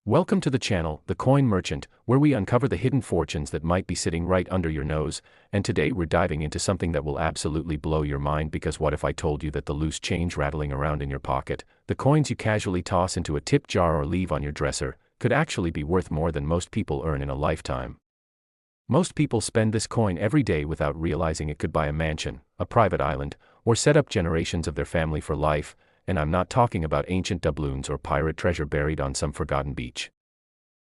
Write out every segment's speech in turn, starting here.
Welcome to the channel, The Coin Merchant, where we uncover the hidden fortunes that might be sitting right under your nose, and today we're diving into something that will absolutely blow your mind because what if I told you that the loose change rattling around in your pocket, the coins you casually toss into a tip jar or leave on your dresser, could actually be worth more than most people earn in a lifetime. Most people spend this coin every day without realizing it could buy a mansion, a private island, or set up generations of their family for life. And I'm not talking about ancient doubloons or pirate treasure buried on some forgotten beach.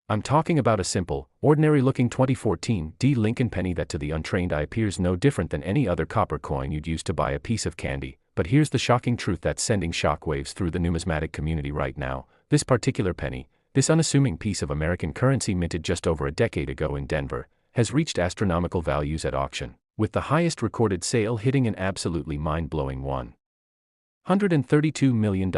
I'm talking about a simple, ordinary-looking 2014 Lincoln penny that to the untrained eye appears no different than any other copper coin you'd use to buy a piece of candy. But here's the shocking truth that's sending shockwaves through the numismatic community right now. This particular penny, this unassuming piece of American currency minted just over a decade ago in Denver, has reached astronomical values at auction, with the highest recorded sale hitting an absolutely mind-blowing $132 million.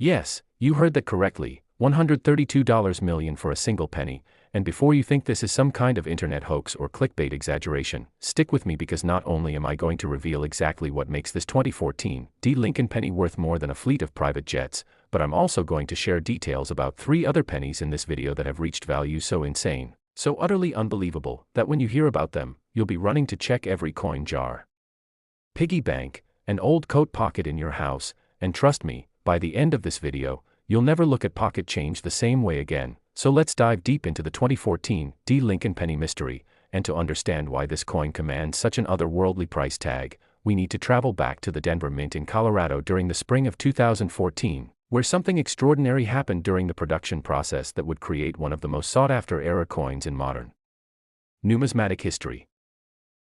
Yes, you heard that correctly, $132 million for a single penny, and before you think this is some kind of internet hoax or clickbait exaggeration, stick with me because not only am I going to reveal exactly what makes this 2014 Lincoln penny worth more than a fleet of private jets, but I'm also going to share details about 3 other pennies in this video that have reached values so insane, so utterly unbelievable, that when you hear about them, you'll be running to check every coin jar, piggy bank, an old coat pocket in your house, and trust me, by the end of this video, you'll never look at pocket change the same way again. So let's dive deep into the 2014 Lincoln penny mystery, and to understand why this coin commands such an otherworldly price tag, we need to travel back to the Denver Mint in Colorado during the spring of 2014, where something extraordinary happened during the production process that would create one of the most sought-after era coins in modern numismatic history.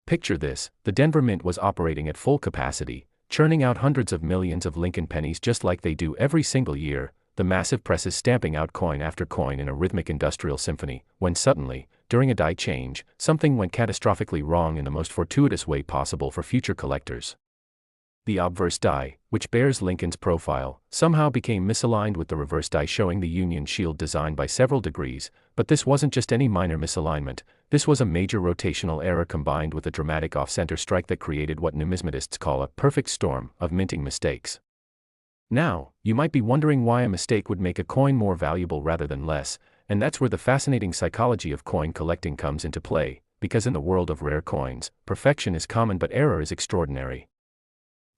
Picture this: the Denver Mint was operating at full capacity, churning out hundreds of millions of Lincoln pennies just like they do every single year, the massive presses stamping out coin after coin in a rhythmic industrial symphony, when suddenly, during a die change, something went catastrophically wrong in the most fortuitous way possible for future collectors. The obverse die, which bears Lincoln's profile, somehow became misaligned with the reverse die showing the Union shield design by several degrees, but this wasn't just any minor misalignment, this was a major rotational error combined with a dramatic off-center strike that created what numismatists call a perfect storm of minting mistakes. Now, you might be wondering why a mistake would make a coin more valuable rather than less, and that's where the fascinating psychology of coin collecting comes into play, because in the world of rare coins, perfection is common but error is extraordinary.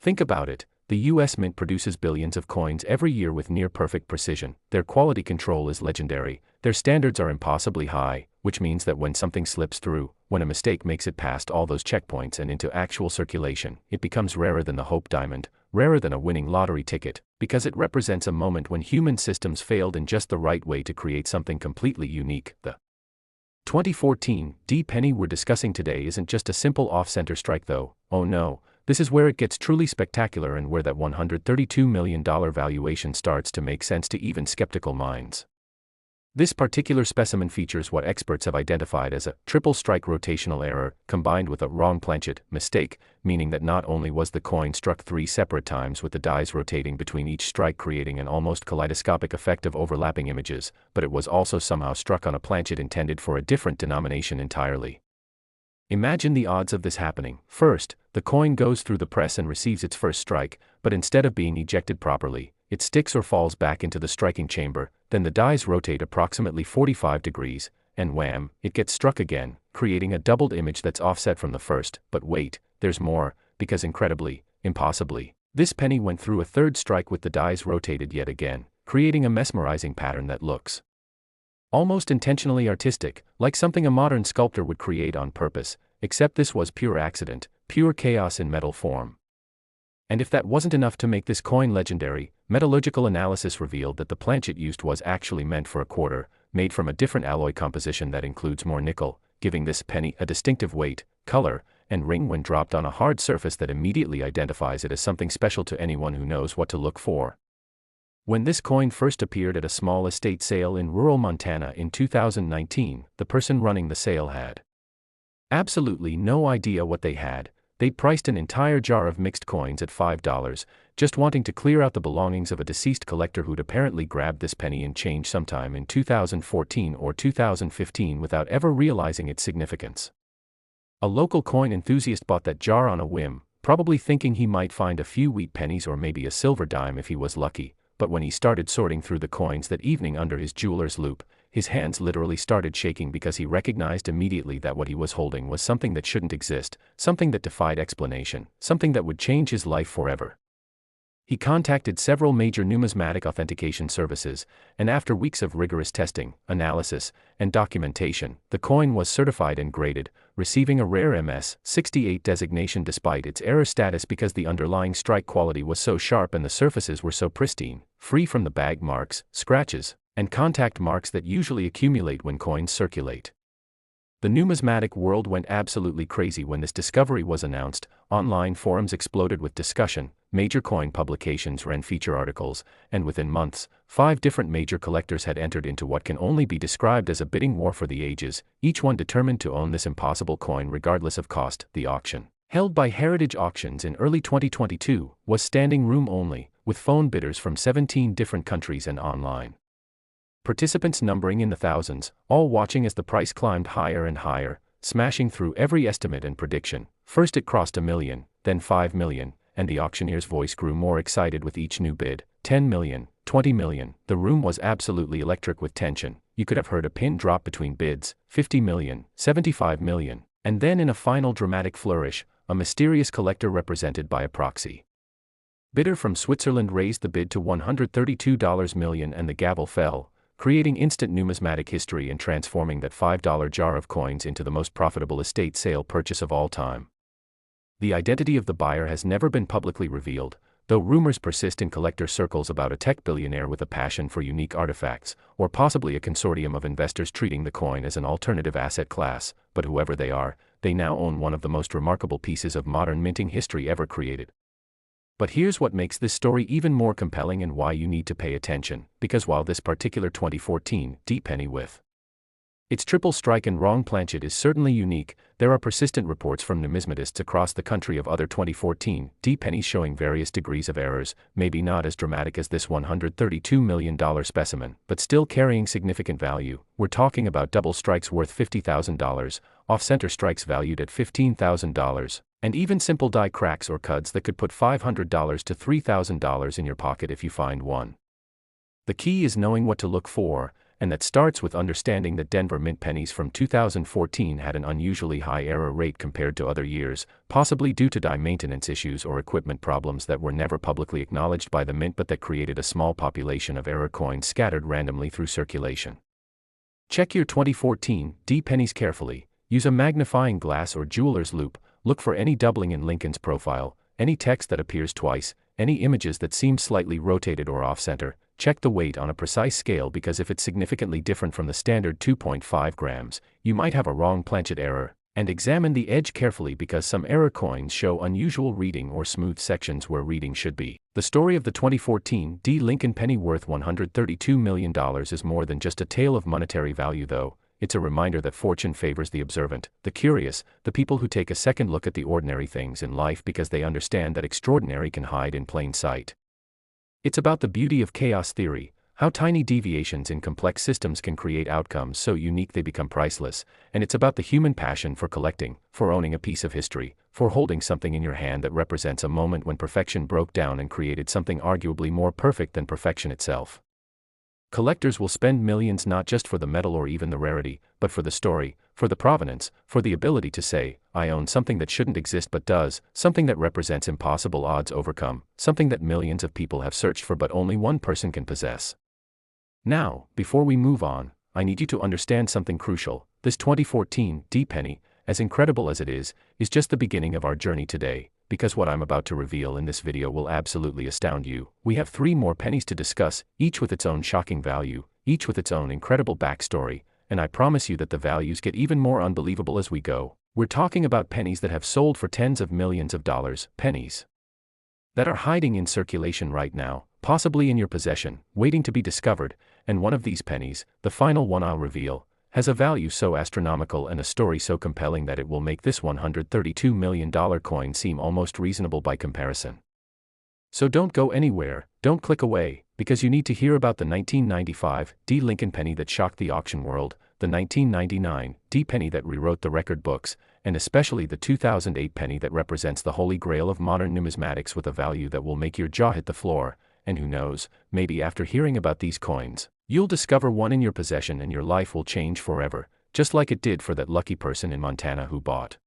Think about it, the US Mint produces billions of coins every year with near-perfect precision, their quality control is legendary, their standards are impossibly high, which means that when something slips through, when a mistake makes it past all those checkpoints and into actual circulation, it becomes rarer than the Hope Diamond, rarer than a winning lottery ticket, because it represents a moment when human systems failed in just the right way to create something completely unique. The 2014 penny we're discussing today isn't just a simple off-center strike though, oh no. This is where it gets truly spectacular and where that $132 million valuation starts to make sense to even skeptical minds. This particular specimen features what experts have identified as a triple strike rotational error, combined with a wrong planchet mistake, meaning that not only was the coin struck 3 separate times with the dies rotating between each strike creating an almost kaleidoscopic effect of overlapping images, but it was also somehow struck on a planchet intended for a different denomination entirely. Imagine the odds of this happening. First, the coin goes through the press and receives its first strike, but instead of being ejected properly, it sticks or falls back into the striking chamber, then the dies rotate approximately 45 degrees, and wham, it gets struck again, creating a doubled image that's offset from the first. But wait, there's more, because incredibly, impossibly, this penny went through a third strike with the dies rotated yet again, creating a mesmerizing pattern that looks almost intentionally artistic, like something a modern sculptor would create on purpose, except this was pure accident, pure chaos in metal form. And if that wasn't enough to make this coin legendary, metallurgical analysis revealed that the planchet used was actually meant for a quarter, made from a different alloy composition that includes more nickel, giving this penny a distinctive weight, color, and ring when dropped on a hard surface that immediately identifies it as something special to anyone who knows what to look for. When this coin first appeared at a small estate sale in rural Montana in 2019, the person running the sale had absolutely no idea what they had. They'd priced an entire jar of mixed coins at $5, just wanting to clear out the belongings of a deceased collector who'd apparently grabbed this penny and change sometime in 2014 or 2015 without ever realizing its significance. A local coin enthusiast bought that jar on a whim, probably thinking he might find a few wheat pennies or maybe a silver dime if he was lucky. but when he started sorting through the coins that evening under his jeweler's loupe, his hands literally started shaking because he recognized immediately that what he was holding was something that shouldn't exist, something that defied explanation, something that would change his life forever. He contacted several major numismatic authentication services, and after weeks of rigorous testing, analysis, and documentation, the coin was certified and graded, receiving a rare MS-68 designation despite its error status because the underlying strike quality was so sharp and the surfaces were so pristine, free from the bag marks, scratches, and contact marks that usually accumulate when coins circulate. The numismatic world went absolutely crazy when this discovery was announced. Online forums exploded with discussion, major coin publications ran feature articles, and within months, 5 different major collectors had entered into what can only be described as a bidding war for the ages, each one determined to own this impossible coin regardless of cost. The auction, held by Heritage Auctions in early 2022, was standing room only, with phone bidders from 17 different countries and online. Participants numbering in the thousands, all watching as the price climbed higher and higher, smashing through every estimate and prediction. First it crossed $1 million, then $5 million, and the auctioneer's voice grew more excited with each new bid. $10 million, $20 million. The room was absolutely electric with tension. You could have heard a pin drop between bids. $50 million, $75 million. And then in a final dramatic flourish, a mysterious collector represented by a proxy bidder from Switzerland raised the bid to $132 million and the gavel fell, creating instant numismatic history and transforming that $5 jar of coins into the most profitable estate sale purchase of all time. The identity of the buyer has never been publicly revealed, though rumors persist in collector circles about a tech billionaire with a passion for unique artifacts, or possibly a consortium of investors treating the coin as an alternative asset class. But whoever they are, they now own one of the most remarkable pieces of modern minting history ever created. But here's what makes this story even more compelling and why you need to pay attention, because while this particular 2014 D penny with its triple strike and wrong planchet is certainly unique, there are persistent reports from numismatists across the country of other 2014 D pennies showing various degrees of errors, maybe not as dramatic as this $132 million specimen, but still carrying significant value. We're talking about double strikes worth $50,000, off-center strikes valued at $15,000, and even simple die cracks or cuds that could put $500 to $3,000 in your pocket if you find one. The key is knowing what to look for, and that starts with understanding that Denver mint pennies from 2014 had an unusually high error rate compared to other years, possibly due to die maintenance issues or equipment problems that were never publicly acknowledged by the mint but that created a small population of error coins scattered randomly through circulation. Check your 2014 D pennies carefully, use a magnifying glass or jeweler's loupe, look for any doubling in Lincoln's profile, any text that appears twice, any images that seem slightly rotated or off-center. Check the weight on a precise scale because if it's significantly different from the standard 2.5 grams, you might have a wrong planchet error, and examine the edge carefully because some error coins show unusual reading or smooth sections where reading should be. The story of the 2014 D Lincoln penny worth $132 million is more than just a tale of monetary value though. It's a reminder that fortune favors the observant, the curious, the people who take a second look at the ordinary things in life because they understand that extraordinary can hide in plain sight. It's about the beauty of chaos theory, how tiny deviations in complex systems can create outcomes so unique they become priceless, and it's about the human passion for collecting, for owning a piece of history, for holding something in your hand that represents a moment when perfection broke down and created something arguably more perfect than perfection itself. Collectors will spend millions not just for the metal or even the rarity, but for the story, for the provenance, for the ability to say, I own something that shouldn't exist but does, something that represents impossible odds overcome, something that millions of people have searched for but only one person can possess. Now, before we move on, I need you to understand something crucial. This 2014 D penny, as incredible as it is just the beginning of our journey today, because what I'm about to reveal in this video will absolutely astound you. We have 3 more pennies to discuss, each with its own shocking value, each with its own incredible backstory, and I promise you that the values get even more unbelievable as we go. We're talking about pennies that have sold for tens of millions of dollars, pennies that are hiding in circulation right now, possibly in your possession, waiting to be discovered, and one of these pennies, the final one I'll reveal, has a value so astronomical and a story so compelling that it will make this $132 million coin seem almost reasonable by comparison. So don't go anywhere, don't click away, because you need to hear about the 1995 D Lincoln penny that shocked the auction world, the 1999 D penny that rewrote the record books, and especially the 2008 penny that represents the holy grail of modern numismatics with a value that will make your jaw hit the floor, and who knows, maybe after hearing about these coins, you'll discover one in your possession and your life will change forever, just like it did for that lucky person in Montana who bought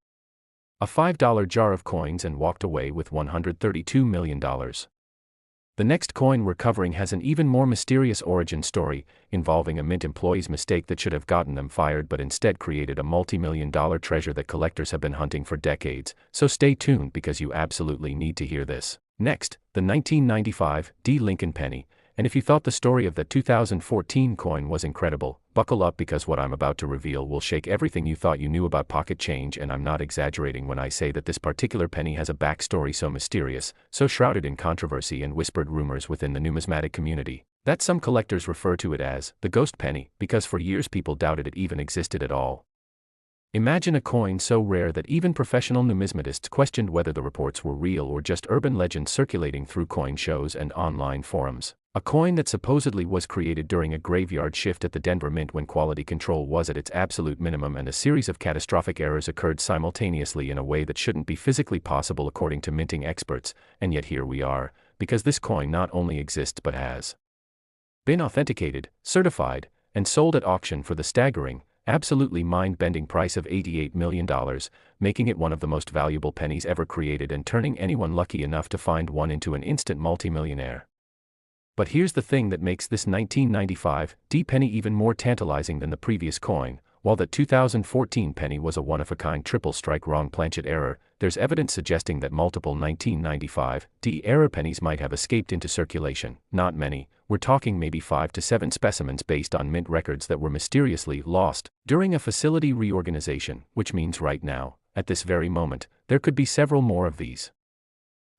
a $5 jar of coins and walked away with $132 million. The next coin we're covering has an even more mysterious origin story, involving a mint employee's mistake that should have gotten them fired but instead created a multi-million-dollar treasure that collectors have been hunting for decades, so stay tuned because you absolutely need to hear this. Next, the 1995 D. Lincoln penny, and if you thought the story of that 2014 coin was incredible, buckle up because what I'm about to reveal will shake everything you thought you knew about pocket change, and I'm not exaggerating when I say that this particular penny has a backstory so mysterious, so shrouded in controversy and whispered rumors within the numismatic community, that some collectors refer to it as the ghost penny, because for years people doubted it even existed at all. Imagine a coin so rare that even professional numismatists questioned whether the reports were real or just urban legends circulating through coin shows and online forums. A coin that supposedly was created during a graveyard shift at the Denver Mint when quality control was at its absolute minimum and a series of catastrophic errors occurred simultaneously in a way that shouldn't be physically possible according to minting experts, and yet here we are, because this coin not only exists but has been authenticated, certified, and sold at auction for the staggering, absolutely mind-bending price of $88 million, making it one of the most valuable pennies ever created and turning anyone lucky enough to find one into an instant multimillionaire. But here's the thing that makes this 1995 D penny even more tantalizing than the previous coin. While the 2014 penny was a one-of-a-kind triple strike wrong planchet error, there's evidence suggesting that multiple 1995 D error pennies might have escaped into circulation. Not many, we're talking maybe 5 to 7 specimens based on mint records that were mysteriously lost during a facility reorganization, which means right now, at this very moment, there could be several more of these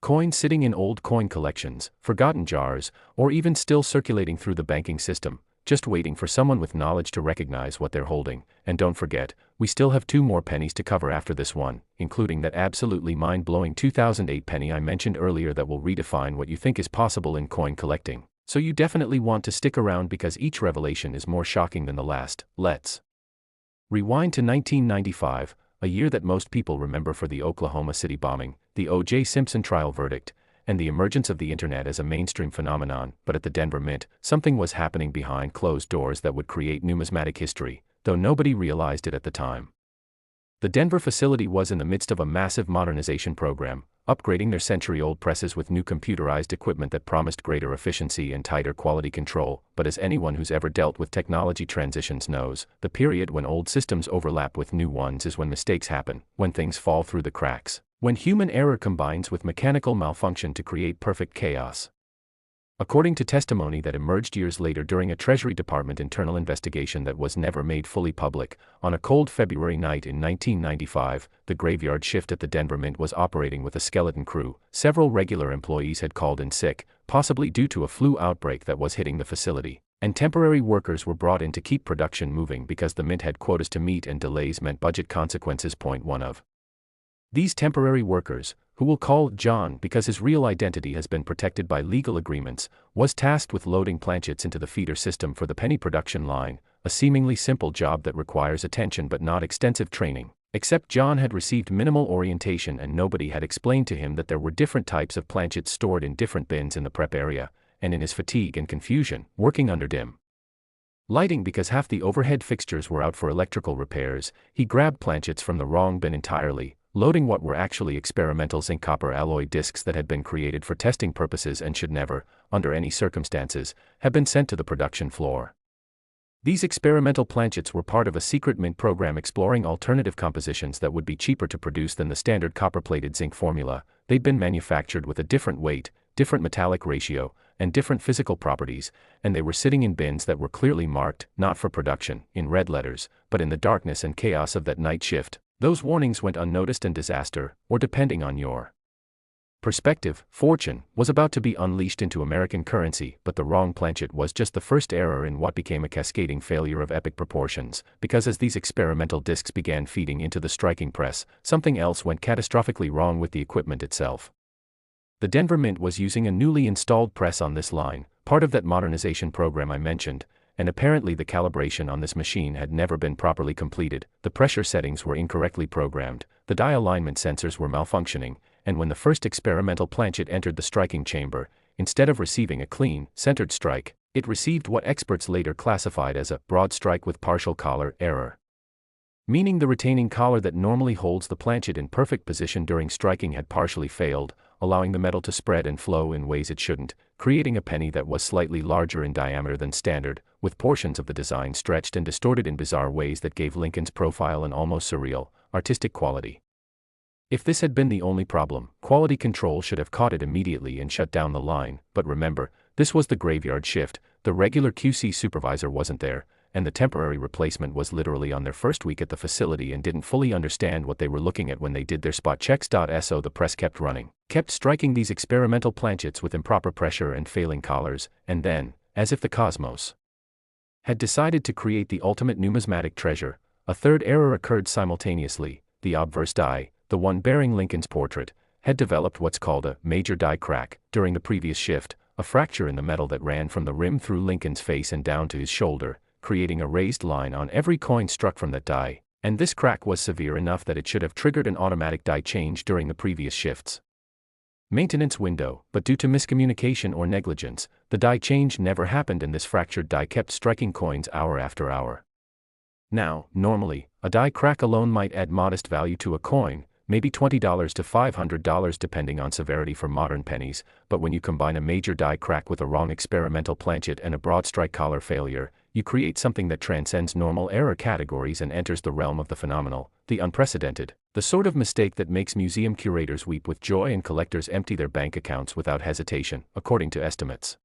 coins sitting in old coin collections, forgotten jars, or even still circulating through the banking system, just waiting for someone with knowledge to recognize what they're holding. And don't forget, we still have 2 more pennies to cover after this one, including that absolutely mind-blowing 2008 penny I mentioned earlier that will redefine what you think is possible in coin collecting. So you definitely want to stick around because each revelation is more shocking than the last. Let's rewind to 1995, a year that most people remember for the Oklahoma City bombing, the O.J. Simpson trial verdict, and the emergence of the internet as a mainstream phenomenon. But at the Denver Mint, something was happening behind closed doors that would create numismatic history, though nobody realized it at the time. The Denver facility was in the midst of a massive modernization program, upgrading their century-old presses with new computerized equipment that promised greater efficiency and tighter quality control. But as anyone who's ever dealt with technology transitions knows, the period when old systems overlap with new ones is when mistakes happen, when things fall through the cracks, when human error combines with mechanical malfunction to create perfect chaos. According to testimony that emerged years later during a Treasury Department internal investigation that was never made fully public, on a cold February night in 1995, the graveyard shift at the Denver Mint was operating with a skeleton crew. Several regular employees had called in sick, possibly due to a flu outbreak that was hitting the facility, and temporary workers were brought in to keep production moving because the Mint had quotas to meet and delays meant budget consequences. One of these temporary workers, who we'll call John because his real identity has been protected by legal agreements, was tasked with loading planchets into the feeder system for the penny production line, a seemingly simple job that requires attention but not extensive training. Except John had received minimal orientation and nobody had explained to him that there were different types of planchets stored in different bins in the prep area, and in his fatigue and confusion, working under dim lighting because half the overhead fixtures were out for electrical repairs, he grabbed planchets from the wrong bin entirely, loading what were actually experimental zinc copper alloy discs that had been created for testing purposes and should never, under any circumstances, have been sent to the production floor. These experimental planchets were part of a secret mint program exploring alternative compositions that would be cheaper to produce than the standard copper-plated zinc formula. They'd been manufactured with a different weight, different metallic ratio, and different physical properties, and they were sitting in bins that were clearly marked, not for production, in red letters, but in the darkness and chaos of that night shift, those warnings went unnoticed and disaster, or depending on your perspective, fortune, was about to be unleashed into American currency. But the wrong planchet was just the first error in what became a cascading failure of epic proportions, because as these experimental discs began feeding into the striking press, something else went catastrophically wrong with the equipment itself. The Denver Mint was using a newly installed press on this line, part of that modernization program I mentioned, and apparently the calibration on this machine had never been properly completed. The pressure settings were incorrectly programmed, the die alignment sensors were malfunctioning, and when the first experimental planchet entered the striking chamber, instead of receiving a clean, centered strike, it received what experts later classified as a broad strike with partial collar error. Meaning the retaining collar that normally holds the planchet in perfect position during striking had partially failed, allowing the metal to spread and flow in ways it shouldn't, creating a penny that was slightly larger in diameter than standard, with portions of the design stretched and distorted in bizarre ways that gave Lincoln's profile an almost surreal, artistic quality. If this had been the only problem, quality control should have caught it immediately and shut down the line, but remember, this was the graveyard shift, the regular QC supervisor wasn't there, and the temporary replacement was literally on their first week at the facility and didn't fully understand what they were looking at when they did their spot checks. So the press kept running, kept striking these experimental planchets with improper pressure and failing collars, and then, as if the cosmos had decided to create the ultimate numismatic treasure, a third error occurred simultaneously. The obverse die, the one bearing Lincoln's portrait, had developed what's called a major die crack during the previous shift, a fracture in the metal that ran from the rim through Lincoln's face and down to his shoulder, creating a raised line on every coin struck from that die, and this crack was severe enough that it should have triggered an automatic die change during the previous shift's maintenance window, but due to miscommunication or negligence, the die change never happened and this fractured die kept striking coins hour after hour. Now, normally, a die crack alone might add modest value to a coin, maybe $20 to $500 depending on severity for modern pennies, but when you combine a major die crack with a wrong experimental planchet and a broad strike collar failure, you create something that transcends normal error categories and enters the realm of the phenomenal, the unprecedented, the sort of mistake that makes museum curators weep with joy and collectors empty their bank accounts without hesitation, according to estimates.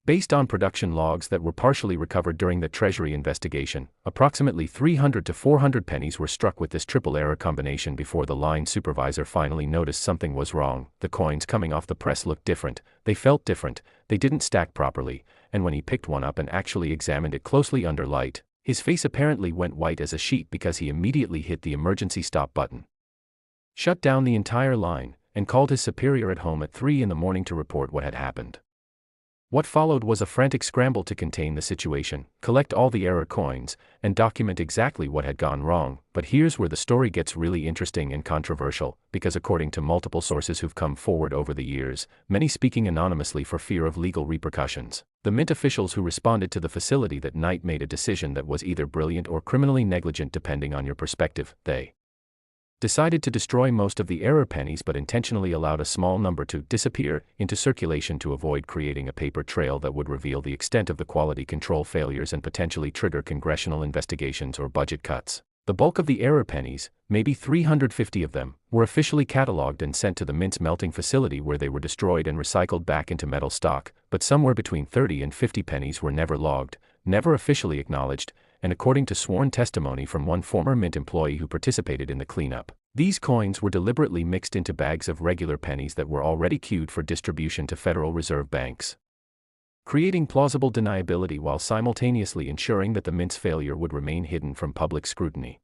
Based on production logs that were partially recovered during the Treasury investigation, approximately 300 to 400 pennies were struck with this triple error combination before the line supervisor finally noticed something was wrong. The coins coming off the press looked different, they felt different, they didn't stack properly, and when he picked one up and actually examined it closely under light, his face apparently went white as a sheet because he immediately hit the emergency stop button, shut down the entire line, and called his superior at home at 3 in the morning to report what had happened. What followed was a frantic scramble to contain the situation, collect all the error coins, and document exactly what had gone wrong. But here's where the story gets really interesting and controversial, because according to multiple sources who've come forward over the years, many speaking anonymously for fear of legal repercussions, the mint officials who responded to the facility that night made a decision that was either brilliant or criminally negligent depending on your perspective. They decided to destroy most of the error pennies but intentionally allowed a small number to disappear into circulation to avoid creating a paper trail that would reveal the extent of the quality control failures and potentially trigger congressional investigations or budget cuts. The bulk of the error pennies, maybe 350 of them, were officially catalogued and sent to the mint's melting facility where they were destroyed and recycled back into metal stock, but somewhere between 30 and 50 pennies were never logged, never officially acknowledged, and according to sworn testimony from one former mint employee who participated in the cleanup, these coins were deliberately mixed into bags of regular pennies that were already queued for distribution to Federal Reserve banks, creating plausible deniability while simultaneously ensuring that the mint's failure would remain hidden from public scrutiny.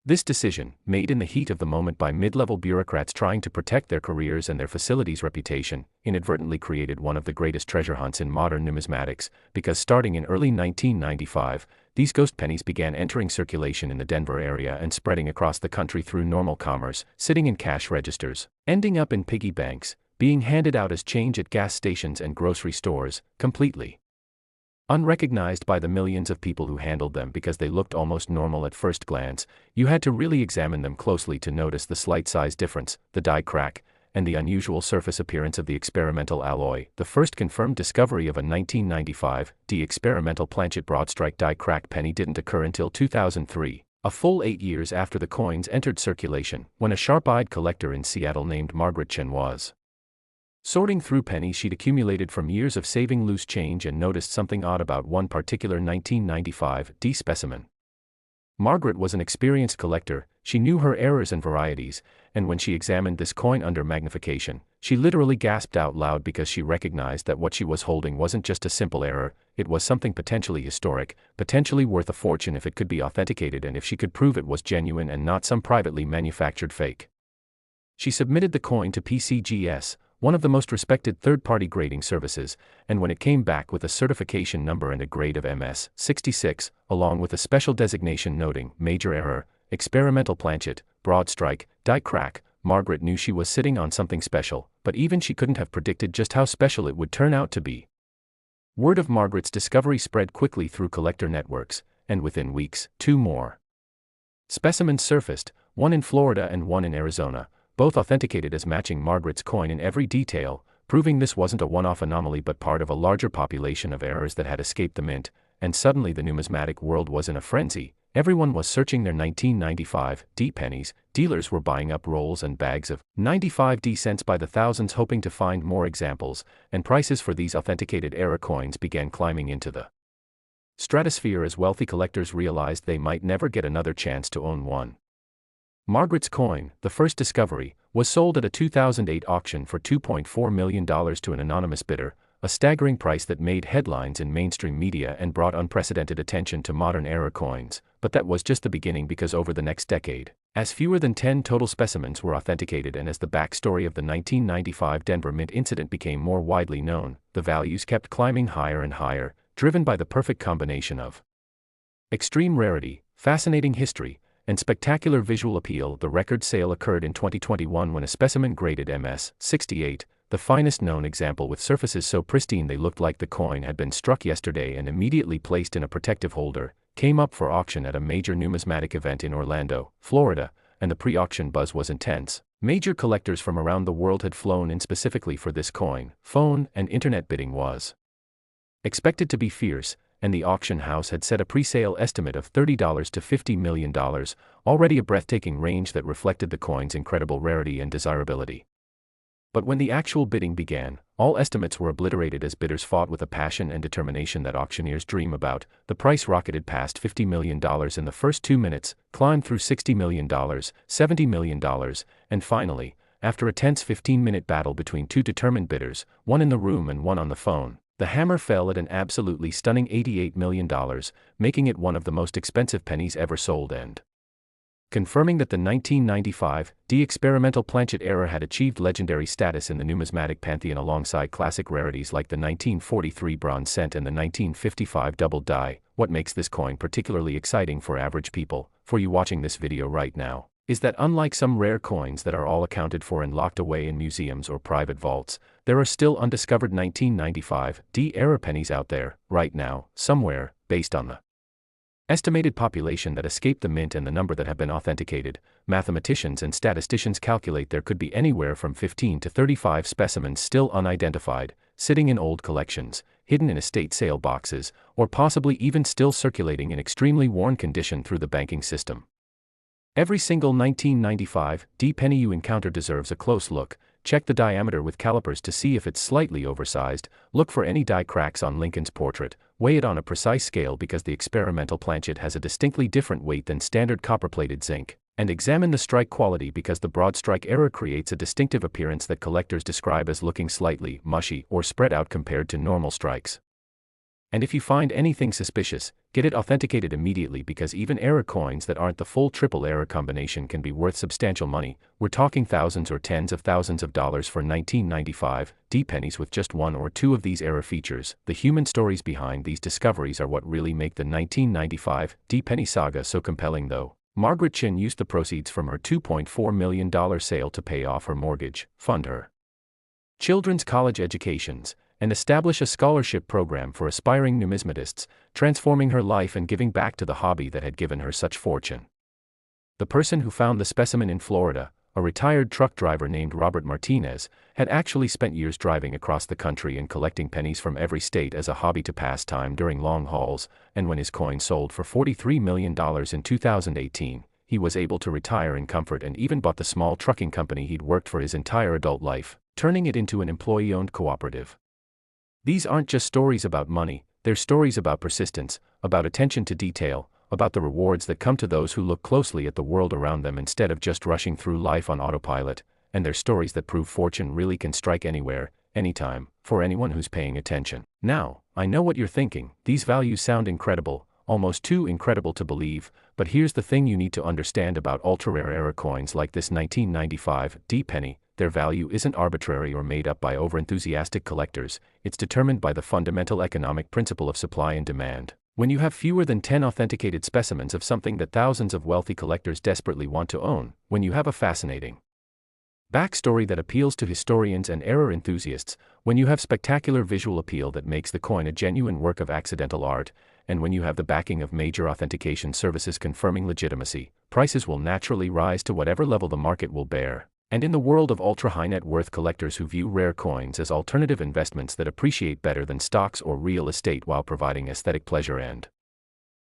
This decision, made in the heat of the moment by mid-level bureaucrats trying to protect their careers and their facility's reputation, inadvertently created one of the greatest treasure hunts in modern numismatics, because starting in early 1995, these ghost pennies began entering circulation in the Denver area and spreading across the country through normal commerce, sitting in cash registers, ending up in piggy banks, being handed out as change at gas stations and grocery stores, completely unrecognized by the millions of people who handled them because they looked almost normal at first glance. You had to really examine them closely to notice the slight size difference, the die crack, and the unusual surface appearance of the experimental alloy. The first confirmed discovery of a 1995 experimental planchet broadstrike die crack penny didn't occur until 2003, a full 8 years after the coins entered circulation, when a sharp-eyed collector in Seattle named Margaret Chen was sorting through pennies she'd accumulated from years of saving loose change and noticed something odd about one particular 1995 specimen. Margaret was an experienced collector, she knew her errors and varieties, and when she examined this coin under magnification, she literally gasped out loud because she recognized that what she was holding wasn't just a simple error, it was something potentially historic, potentially worth a fortune if it could be authenticated and if she could prove it was genuine and not some privately manufactured fake. She submitted the coin to PCGS, one of the most respected third-party grading services, and when it came back with a certification number and a grade of MS 66, along with a special designation noting major error, experimental planchet, broad strike, die crack, Margaret knew she was sitting on something special, but even she couldn't have predicted just how special it would turn out to be. Word of Margaret's discovery spread quickly through collector networks, and within weeks, 2 more specimens surfaced, one in Florida and one in Arizona, both authenticated as matching Margaret's coin in every detail, proving this wasn't a one-off anomaly but part of a larger population of errors that had escaped the mint. And suddenly the numismatic world was in a frenzy. Everyone was searching their 1995 D pennies, dealers were buying up rolls and bags of 95 D cents by the thousands hoping to find more examples, and prices for these authenticated error coins began climbing into the stratosphere as wealthy collectors realized they might never get another chance to own one. Margaret's coin, the first discovery, was sold at a 2008 auction for $2.4 million to an anonymous bidder, a staggering price that made headlines in mainstream media and brought unprecedented attention to modern error coins. But that was just the beginning, because over the next decade, as fewer than 10 total specimens were authenticated and as the backstory of the 1995 Denver Mint incident became more widely known, the values kept climbing higher and higher, driven by the perfect combination of extreme rarity, fascinating history, and spectacular visual appeal. The record sale occurred in 2021 when a specimen graded MS-68, the finest known example with surfaces so pristine they looked like the coin had been struck yesterday and immediately placed in a protective holder, came up for auction at a major numismatic event in Orlando, Florida, and the pre-auction buzz was intense. Major collectors from around the world had flown in specifically for this coin. Phone and internet bidding was expected to be fierce, and the auction house had set a pre-sale estimate of $30 to $50 million, already a breathtaking range that reflected the coin's incredible rarity and desirability. But when the actual bidding began, all estimates were obliterated as bidders fought with a passion and determination that auctioneers dream about. The price rocketed past $50 million in the first 2 minutes, climbed through $60 million, $70 million, and finally, after a tense 15-minute battle between two determined bidders, one in the room and one on the phone, the hammer fell at an absolutely stunning $88 million, making it one of the most expensive pennies ever sold and confirming that the 1995 D experimental planchet era had achieved legendary status in the numismatic pantheon alongside classic rarities like the 1943 bronze cent and the 1955 double die. What makes this coin particularly exciting for average people, for you watching this video right now, is that unlike some rare coins that are all accounted for and locked away in museums or private vaults, there are still undiscovered 1995 D era pennies out there, right now, somewhere, based on the estimated population that escaped the mint and the number that have been authenticated. Mathematicians and statisticians calculate there could be anywhere from 15 to 35 specimens still unidentified, sitting in old collections, hidden in estate sale boxes, or possibly even still circulating in extremely worn condition through the banking system. Every single 1995 D penny you encounter deserves a close look. Check the diameter with calipers to see if it's slightly oversized, look for any die cracks on Lincoln's portrait, weigh it on a precise scale because the experimental planchet has a distinctly different weight than standard copper-plated zinc, and examine the strike quality because the broadstrike error creates a distinctive appearance that collectors describe as looking slightly mushy or spread out compared to normal strikes. And if you find anything suspicious, get it authenticated immediately because even error coins that aren't the full triple error combination can be worth substantial money. We're talking thousands or tens of thousands of dollars for 1995 D pennies with just one or two of these error features. The human stories behind these discoveries are what really make the 1995 D penny saga so compelling though. Margaret Chin used the proceeds from her $2.4 million sale to pay off her mortgage, fund her children's college educations, and establish a scholarship program for aspiring numismatists, transforming her life and giving back to the hobby that had given her such fortune. The person who found the specimen in Florida, a retired truck driver named Robert Martinez, had actually spent years driving across the country and collecting pennies from every state as a hobby to pass time during long hauls, and when his coin sold for $43 million in 2018, he was able to retire in comfort and even bought the small trucking company he'd worked for his entire adult life, turning it into an employee-owned cooperative. These aren't just stories about money, they're stories about persistence, about attention to detail, about the rewards that come to those who look closely at the world around them instead of just rushing through life on autopilot, and they're stories that prove fortune really can strike anywhere, anytime, for anyone who's paying attention. Now, I know what you're thinking, these values sound incredible, almost too incredible to believe, but here's the thing you need to understand about ultra-rare error coins like this 1995 D penny. Their value isn't arbitrary or made up by overenthusiastic collectors, it's determined by the fundamental economic principle of supply and demand. When you have fewer than 10 authenticated specimens of something that thousands of wealthy collectors desperately want to own, when you have a fascinating Backstory that appeals to historians and error enthusiasts. When you have spectacular visual appeal that makes the coin a genuine work of accidental art, and when you have the backing of major authentication services confirming legitimacy, prices will naturally rise to whatever level the market will bear. And in the world of ultra-high net worth collectors who view rare coins as alternative investments that appreciate better than stocks or real estate while providing aesthetic pleasure and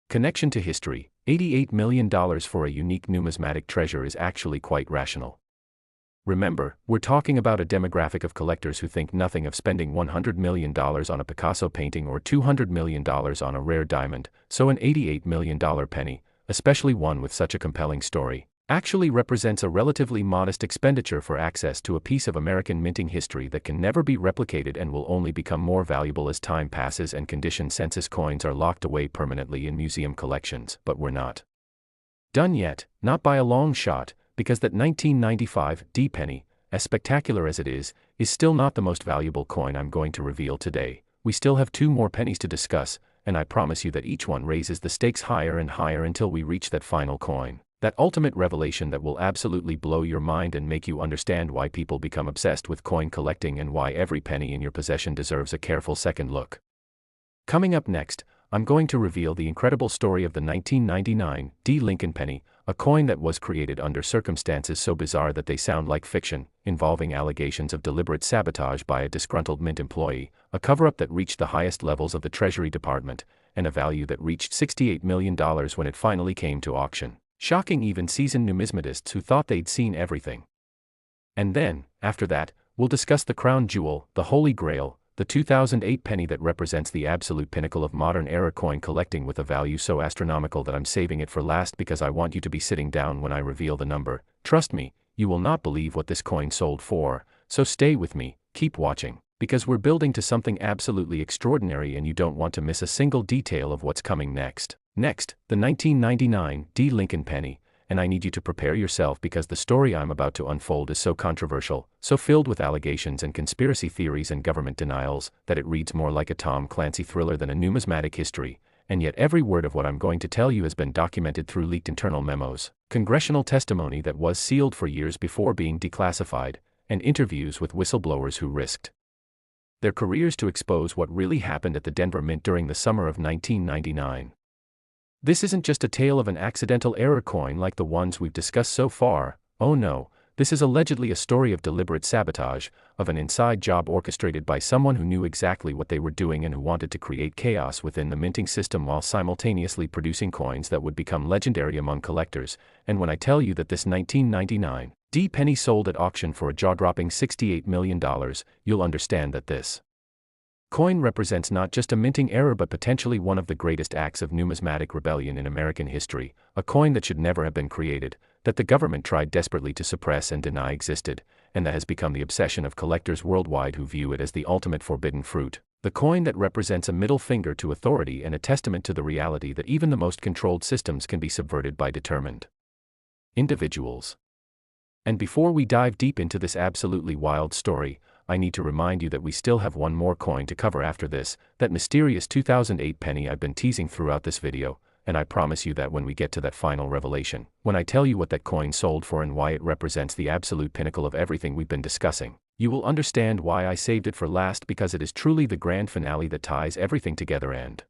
connection to history, $88 million for a unique numismatic treasure is actually quite rational. Remember, we're talking about a demographic of collectors who think nothing of spending $100 million on a Picasso painting or $200 million on a rare diamond, so an $88 million penny, especially one with such a compelling story, actually represents a relatively modest expenditure for access to a piece of American minting history that can never be replicated and will only become more valuable as time passes and conditioned census coins are locked away permanently in museum collections. But we're not done yet, not by a long shot, because that 1995 D penny, as spectacular as it is still not the most valuable coin I'm going to reveal today. We still have 2 more pennies to discuss, and I promise you that each one raises the stakes higher and higher until we reach that final coin. That ultimate revelation that will absolutely blow your mind and make you understand why people become obsessed with coin collecting and why every penny in your possession deserves a careful second look. Coming up next, I'm going to reveal the incredible story of the 1999 D Lincoln penny, a coin that was created under circumstances so bizarre that they sound like fiction, involving allegations of deliberate sabotage by a disgruntled mint employee, a cover-up that reached the highest levels of the Treasury Department, and a value that reached $68 million when it finally came to auction, shocking even seasoned numismatists who thought they'd seen everything. And then, after that, we'll discuss the crown jewel, the Holy Grail, the 2008 penny that represents the absolute pinnacle of modern-era coin collecting with a value so astronomical that I'm saving it for last because I want you to be sitting down when I reveal the number. Trust me, you will not believe what this coin sold for, so stay with me, keep watching, because we're building to something absolutely extraordinary and you don't want to miss a single detail of what's coming next. Next, the 1999 D Lincoln penny, and I need you to prepare yourself because the story I'm about to unfold is so controversial, so filled with allegations and conspiracy theories and government denials, that it reads more like a Tom Clancy thriller than a numismatic history, and yet every word of what I'm going to tell you has been documented through leaked internal memos, congressional testimony that was sealed for years before being declassified, and interviews with whistleblowers who risked their careers to expose what really happened at the Denver Mint during the summer of 1999. This isn't just a tale of an accidental error coin like the ones we've discussed so far. Oh no, this is allegedly a story of deliberate sabotage, of an inside job orchestrated by someone who knew exactly what they were doing and who wanted to create chaos within the minting system while simultaneously producing coins that would become legendary among collectors. And when I tell you that this 1999 D penny sold at auction for a jaw-dropping $68 million, you'll understand that this coin represents not just a minting error but potentially one of the greatest acts of numismatic rebellion in American history, a coin that should never have been created, that the government tried desperately to suppress and deny existed, and that has become the obsession of collectors worldwide who view it as the ultimate forbidden fruit. The coin that represents a middle finger to authority and a testament to the reality that even the most controlled systems can be subverted by determined individuals. And before we dive deep into this absolutely wild story, I need to remind you that we still have one more coin to cover after this, that mysterious 2008 penny I've been teasing throughout this video, and I promise you that when we get to that final revelation, when I tell you what that coin sold for and why it represents the absolute pinnacle of everything we've been discussing, you will understand why I saved it for last, because it is truly the grand finale that ties everything together and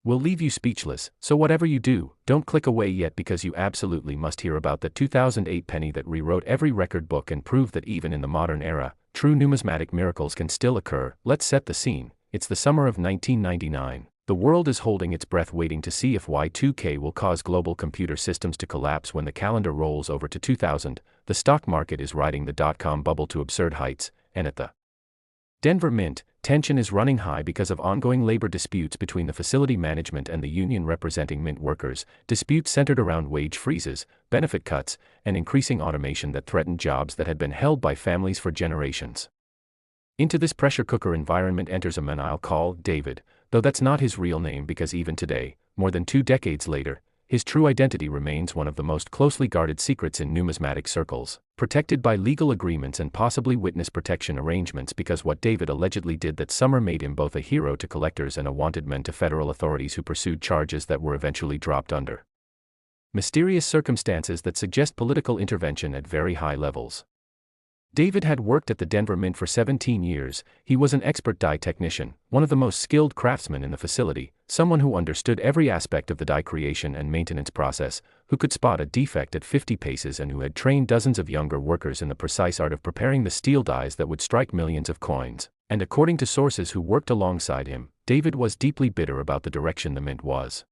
will leave you speechless. So whatever you do, don't click away yet because you absolutely must hear about the 2008 penny that rewrote every record book and proved that even in the modern era, true numismatic miracles can still occur. Let's set the scene. It's the summer of 1999. The world is holding its breath waiting to see if Y2K will cause global computer systems to collapse. When the calendar rolls over to 2000, the stock market is riding the dot-com bubble to absurd heights, and at the Denver Mint, tension is running high because of ongoing labor disputes between the facility management and the union representing mint workers, disputes centered around wage freezes, benefit cuts, and increasing automation that threatened jobs that had been held by families for generations. Into this pressure cooker environment enters a man I'll call David, though that's not his real name because even today, more than 2 decades later, his true identity remains one of the most closely guarded secrets in numismatic circles, protected by legal agreements and possibly witness protection arrangements, because what David allegedly did that summer made him both a hero to collectors and a wanted man to federal authorities who pursued charges that were eventually dropped under mysterious circumstances that suggest political intervention at very high levels. David had worked at the Denver Mint for 17 years. He was an expert die technician, one of the most skilled craftsmen in the facility, someone who understood every aspect of the die creation and maintenance process, who could spot a defect at 50 paces and who had trained dozens of younger workers in the precise art of preparing the steel dies that would strike millions of coins. And according to sources who worked alongside him, David was deeply bitter about the direction the mint was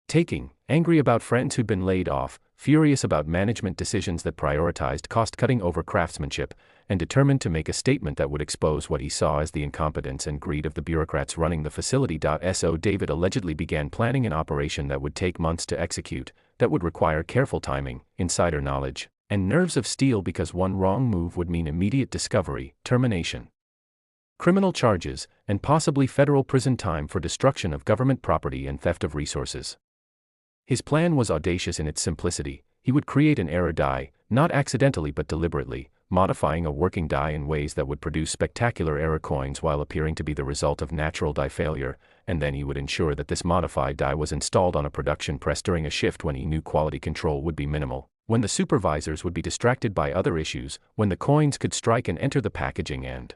taking, angry about friends who'd been laid off, furious about management decisions that prioritized cost-cutting over craftsmanship, and determined to make a statement that would expose what he saw as the incompetence and greed of the bureaucrats running the facility. So David allegedly began planning an operation that would take months to execute, that would require careful timing, insider knowledge, and nerves of steel because one wrong move would mean immediate discovery, termination, criminal charges, and possibly federal prison time for destruction of government property and theft of resources. His plan was audacious in its simplicity. He would create an error die, not accidentally but deliberately, modifying a working die in ways that would produce spectacular error coins while appearing to be the result of natural die failure, and then he would ensure that this modified die was installed on a production press during a shift when he knew quality control would be minimal, when the supervisors would be distracted by other issues, when the coins could strike and enter the packaging and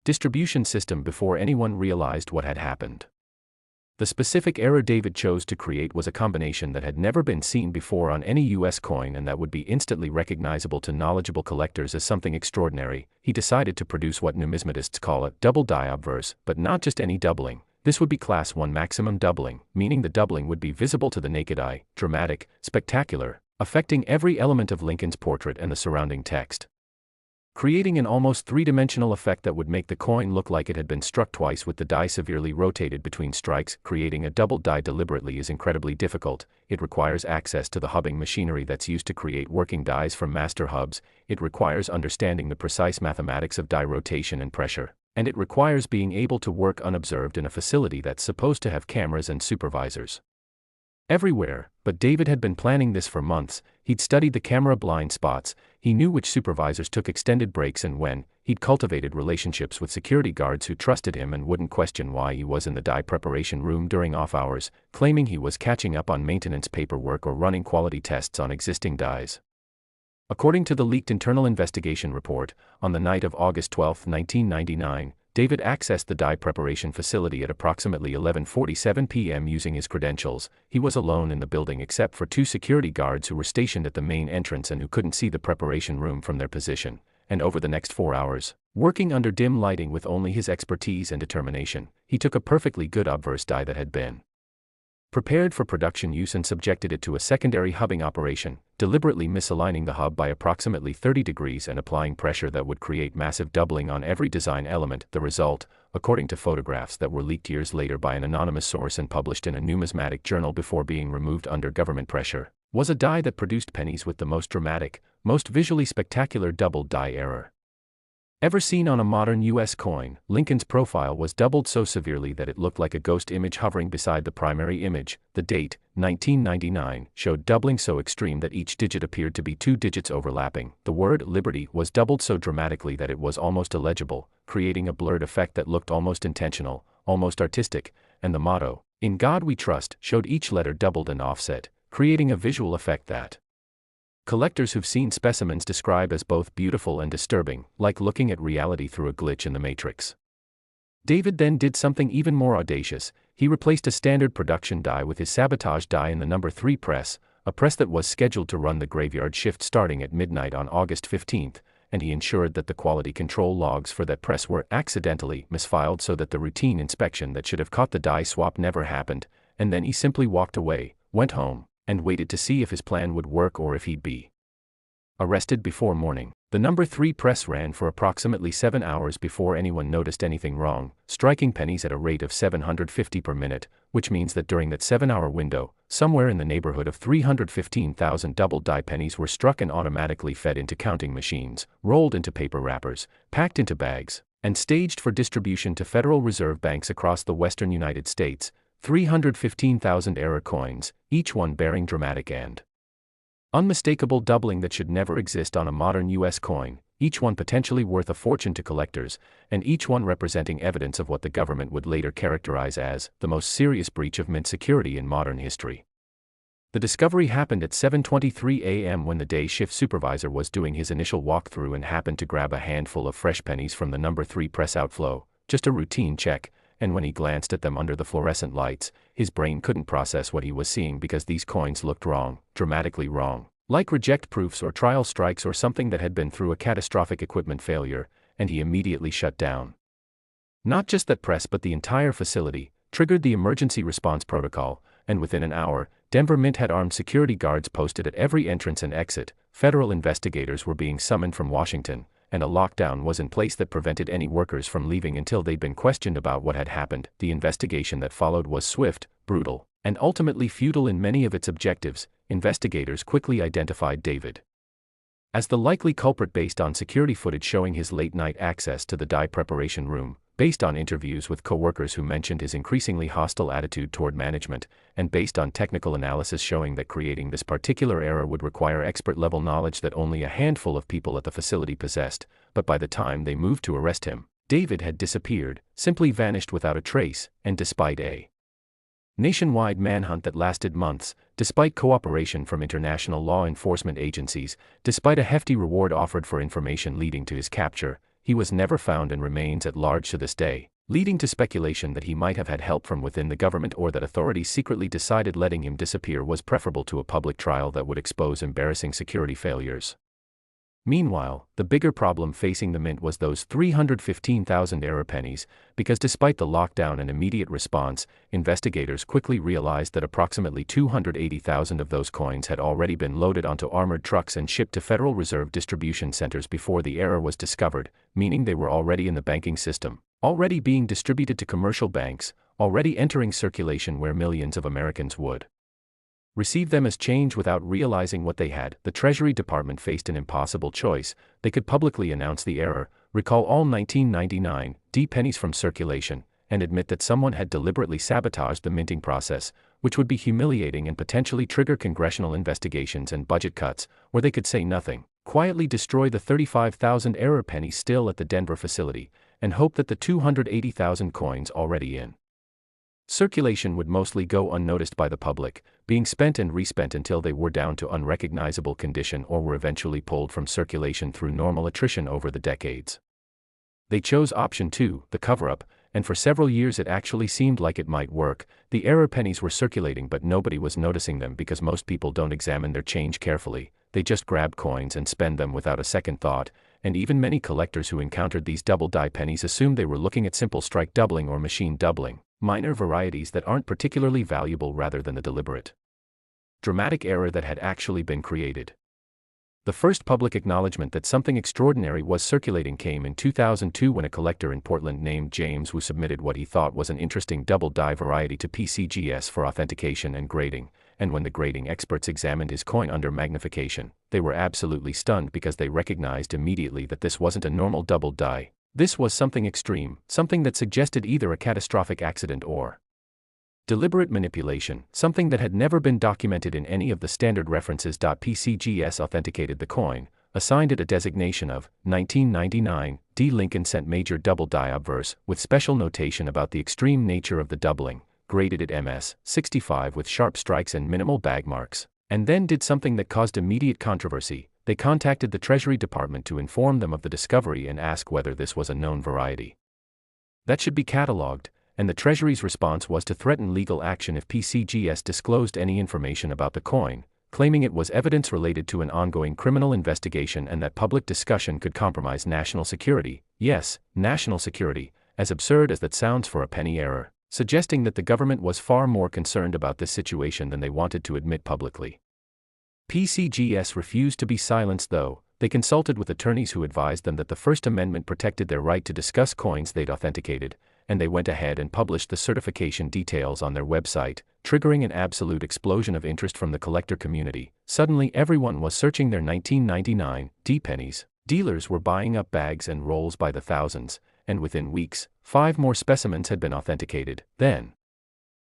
distribution system before anyone realized what had happened. The specific error David chose to create was a combination that had never been seen before on any U.S. coin and that would be instantly recognizable to knowledgeable collectors as something extraordinary. He decided to produce what numismatists call a double die obverse, but not just any doubling. This would be Class 1 maximum doubling, meaning the doubling would be visible to the naked eye, dramatic, spectacular, affecting every element of Lincoln's portrait and the surrounding text, creating an almost three-dimensional effect that would make the coin look like it had been struck twice with the die severely rotated between strikes. Creating a double die deliberately is incredibly difficult. It requires access to the hubbing machinery that's used to create working dies from master hubs, it requires understanding the precise mathematics of die rotation and pressure, and it requires being able to work unobserved in a facility that's supposed to have cameras and supervisors everywhere. But David had been planning this for months. He'd studied the camera blind spots, he knew which supervisors took extended breaks and when, he'd cultivated relationships with security guards who trusted him and wouldn't question why he was in the die preparation room during off hours, claiming he was catching up on maintenance paperwork or running quality tests on existing dies. According to the leaked internal investigation report, on the night of August 12, 1999, David accessed the die preparation facility at approximately 11:47 p.m. using his credentials. He was alone in the building except for two security guards who were stationed at the main entrance and who couldn't see the preparation room from their position. And over the next 4 hours, working under dim lighting with only his expertise and determination, he took a perfectly good obverse die that had been prepared for production use and subjected it to a secondary hubbing operation, deliberately misaligning the hub by approximately 30 degrees and applying pressure that would create massive doubling on every design element. The result, according to photographs that were leaked years later by an anonymous source and published in a numismatic journal before being removed under government pressure, was a die that produced pennies with the most dramatic, most visually spectacular double die error ever seen on a modern U.S. coin. Lincoln's profile was doubled so severely that it looked like a ghost image hovering beside the primary image. The date, 1999, showed doubling so extreme that each digit appeared to be two digits overlapping. The word Liberty was doubled so dramatically that it was almost illegible, creating a blurred effect that looked almost intentional, almost artistic, and the motto, "In God We Trust," showed each letter doubled and offset, creating a visual effect that collectors who've seen specimens describe as both beautiful and disturbing, like looking at reality through a glitch in the Matrix. David then did something even more audacious. He replaced a standard production die with his sabotage die in the number 3 press, a press that was scheduled to run the graveyard shift starting at midnight on August 15, and he ensured that the quality control logs for that press were accidentally misfiled so that the routine inspection that should have caught the die swap never happened, and then he simply walked away, went home, and waited to see if his plan would work or if he'd be arrested before morning. The number 3 press ran for approximately 7 hours before anyone noticed anything wrong, striking pennies at a rate of 750 per minute, which means that during that 7-hour window, somewhere in the neighborhood of 315,000 double die pennies were struck and automatically fed into counting machines, rolled into paper wrappers, packed into bags, and staged for distribution to Federal Reserve banks across the western United States. 315,000 error coins, each one bearing dramatic and unmistakable doubling that should never exist on a modern U.S. coin, each one potentially worth a fortune to collectors, and each one representing evidence of what the government would later characterize as the most serious breach of mint security in modern history. The discovery happened at 7:23 a.m. when the day shift supervisor was doing his initial walkthrough and happened to grab a handful of fresh pennies from the number 3 press outflow, just a routine check, and when he glanced at them under the fluorescent lights, his brain couldn't process what he was seeing because these coins looked wrong, dramatically wrong, like reject proofs or trial strikes or something that had been through a catastrophic equipment failure, and he immediately shut down. Not just that press but the entire facility, triggered the emergency response protocol, and within an hour, Denver Mint had armed security guards posted at every entrance and exit, federal investigators were being summoned from Washington, and a lockdown was in place that prevented any workers from leaving until they'd been questioned about what had happened. The investigation that followed was swift, brutal, and ultimately futile in many of its objectives. Investigators quickly identified David as the likely culprit based on security footage showing his late-night access to the die preparation room, based on interviews with co-workers who mentioned his increasingly hostile attitude toward management, and based on technical analysis showing that creating this particular error would require expert-level knowledge that only a handful of people at the facility possessed. But by the time they moved to arrest him, David had disappeared, simply vanished without a trace, and despite a nationwide manhunt that lasted months, despite cooperation from international law enforcement agencies, despite a hefty reward offered for information leading to his capture, he was never found and remains at large to this day, leading to speculation that he might have had help from within the government or that authorities secretly decided letting him disappear was preferable to a public trial that would expose embarrassing security failures. Meanwhile, the bigger problem facing the Mint was those 315,000 error pennies, because despite the lockdown and immediate response, investigators quickly realized that approximately 280,000 of those coins had already been loaded onto armored trucks and shipped to Federal Reserve distribution centers before the error was discovered, meaning they were already in the banking system, already being distributed to commercial banks, already entering circulation where millions of Americans would receive them as change without realizing what they had. The Treasury Department faced an impossible choice. They could publicly announce the error, recall all 1999 pennies from circulation, and admit that someone had deliberately sabotaged the minting process, which would be humiliating and potentially trigger congressional investigations and budget cuts, or they could say nothing, quietly destroy the 35,000 error pennies still at the Denver facility, and hope that the 280,000 coins already in circulation would mostly go unnoticed by the public, being spent and respent until they were down to unrecognizable condition or were eventually pulled from circulation through normal attrition over the decades. They chose option 2, the cover-up, and for several years it actually seemed like it might work. The error pennies were circulating but nobody was noticing them because most people don't examine their change carefully, they just grab coins and spend them without a second thought, and even many collectors who encountered these double die pennies assumed they were looking at simple strike doubling or machine doubling, minor varieties that aren't particularly valuable rather than the deliberate, dramatic error that had actually been created. The first public acknowledgement that something extraordinary was circulating came in 2002 when a collector in Portland named James Wu submitted what he thought was an interesting double die variety to PCGS for authentication and grading, and when the grading experts examined his coin under magnification, they were absolutely stunned because they recognized immediately that this wasn't a normal double die. This was something extreme, something that suggested either a catastrophic accident or deliberate manipulation, something that had never been documented in any of the standard references. PCGS authenticated the coin, assigned it a designation of 1999 Lincoln Cent Major Double Die Obverse, with special notation about the extreme nature of the doubling, graded it MS 65 with sharp strikes and minimal bag marks, and then did something that caused immediate controversy. They contacted the Treasury Department to inform them of the discovery and ask whether this was a known variety that should be cataloged, and the Treasury's response was to threaten legal action if PCGS disclosed any information about the coin, claiming it was evidence related to an ongoing criminal investigation and that public discussion could compromise national security. Yes, national security, as absurd as that sounds for a penny error, suggesting that the government was far more concerned about this situation than they wanted to admit publicly. PCGS refused to be silenced though. They consulted with attorneys who advised them that the First Amendment protected their right to discuss coins they'd authenticated, and they went ahead and published the certification details on their website, triggering an absolute explosion of interest from the collector community. Suddenly everyone was searching their 1999 pennies. Dealers were buying up bags and rolls by the thousands, and within weeks, 5 more specimens had been authenticated, then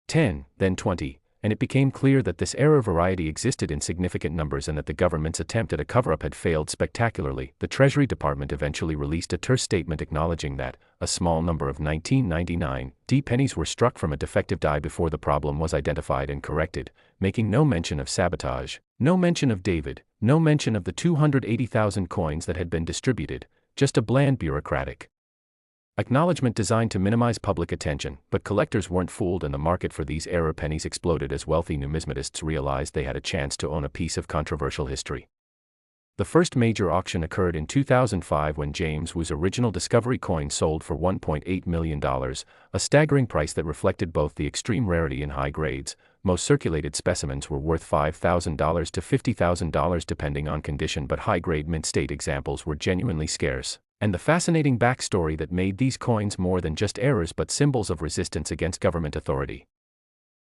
10, then 20, and it became clear that this error variety existed in significant numbers and that the government's attempt at a cover-up had failed spectacularly. The Treasury Department eventually released a terse statement acknowledging that a small number of 1999 D pennies were struck from a defective die before the problem was identified and corrected, making no mention of sabotage, no mention of David, no mention of the 280,000 coins that had been distributed, just a bland bureaucratic acknowledgement designed to minimize public attention. But collectors weren't fooled, and the market for these error pennies exploded as wealthy numismatists realized they had a chance to own a piece of controversial history. The first major auction occurred in 2005 when James Wu's original Discovery coin sold for $1.8 million, a staggering price that reflected both the extreme rarity and high grades. Most circulated specimens were worth $5,000 to $50,000 depending on condition, but high-grade mint-state examples were genuinely scarce. And the fascinating backstory that made these coins more than just errors but symbols of resistance against government authority.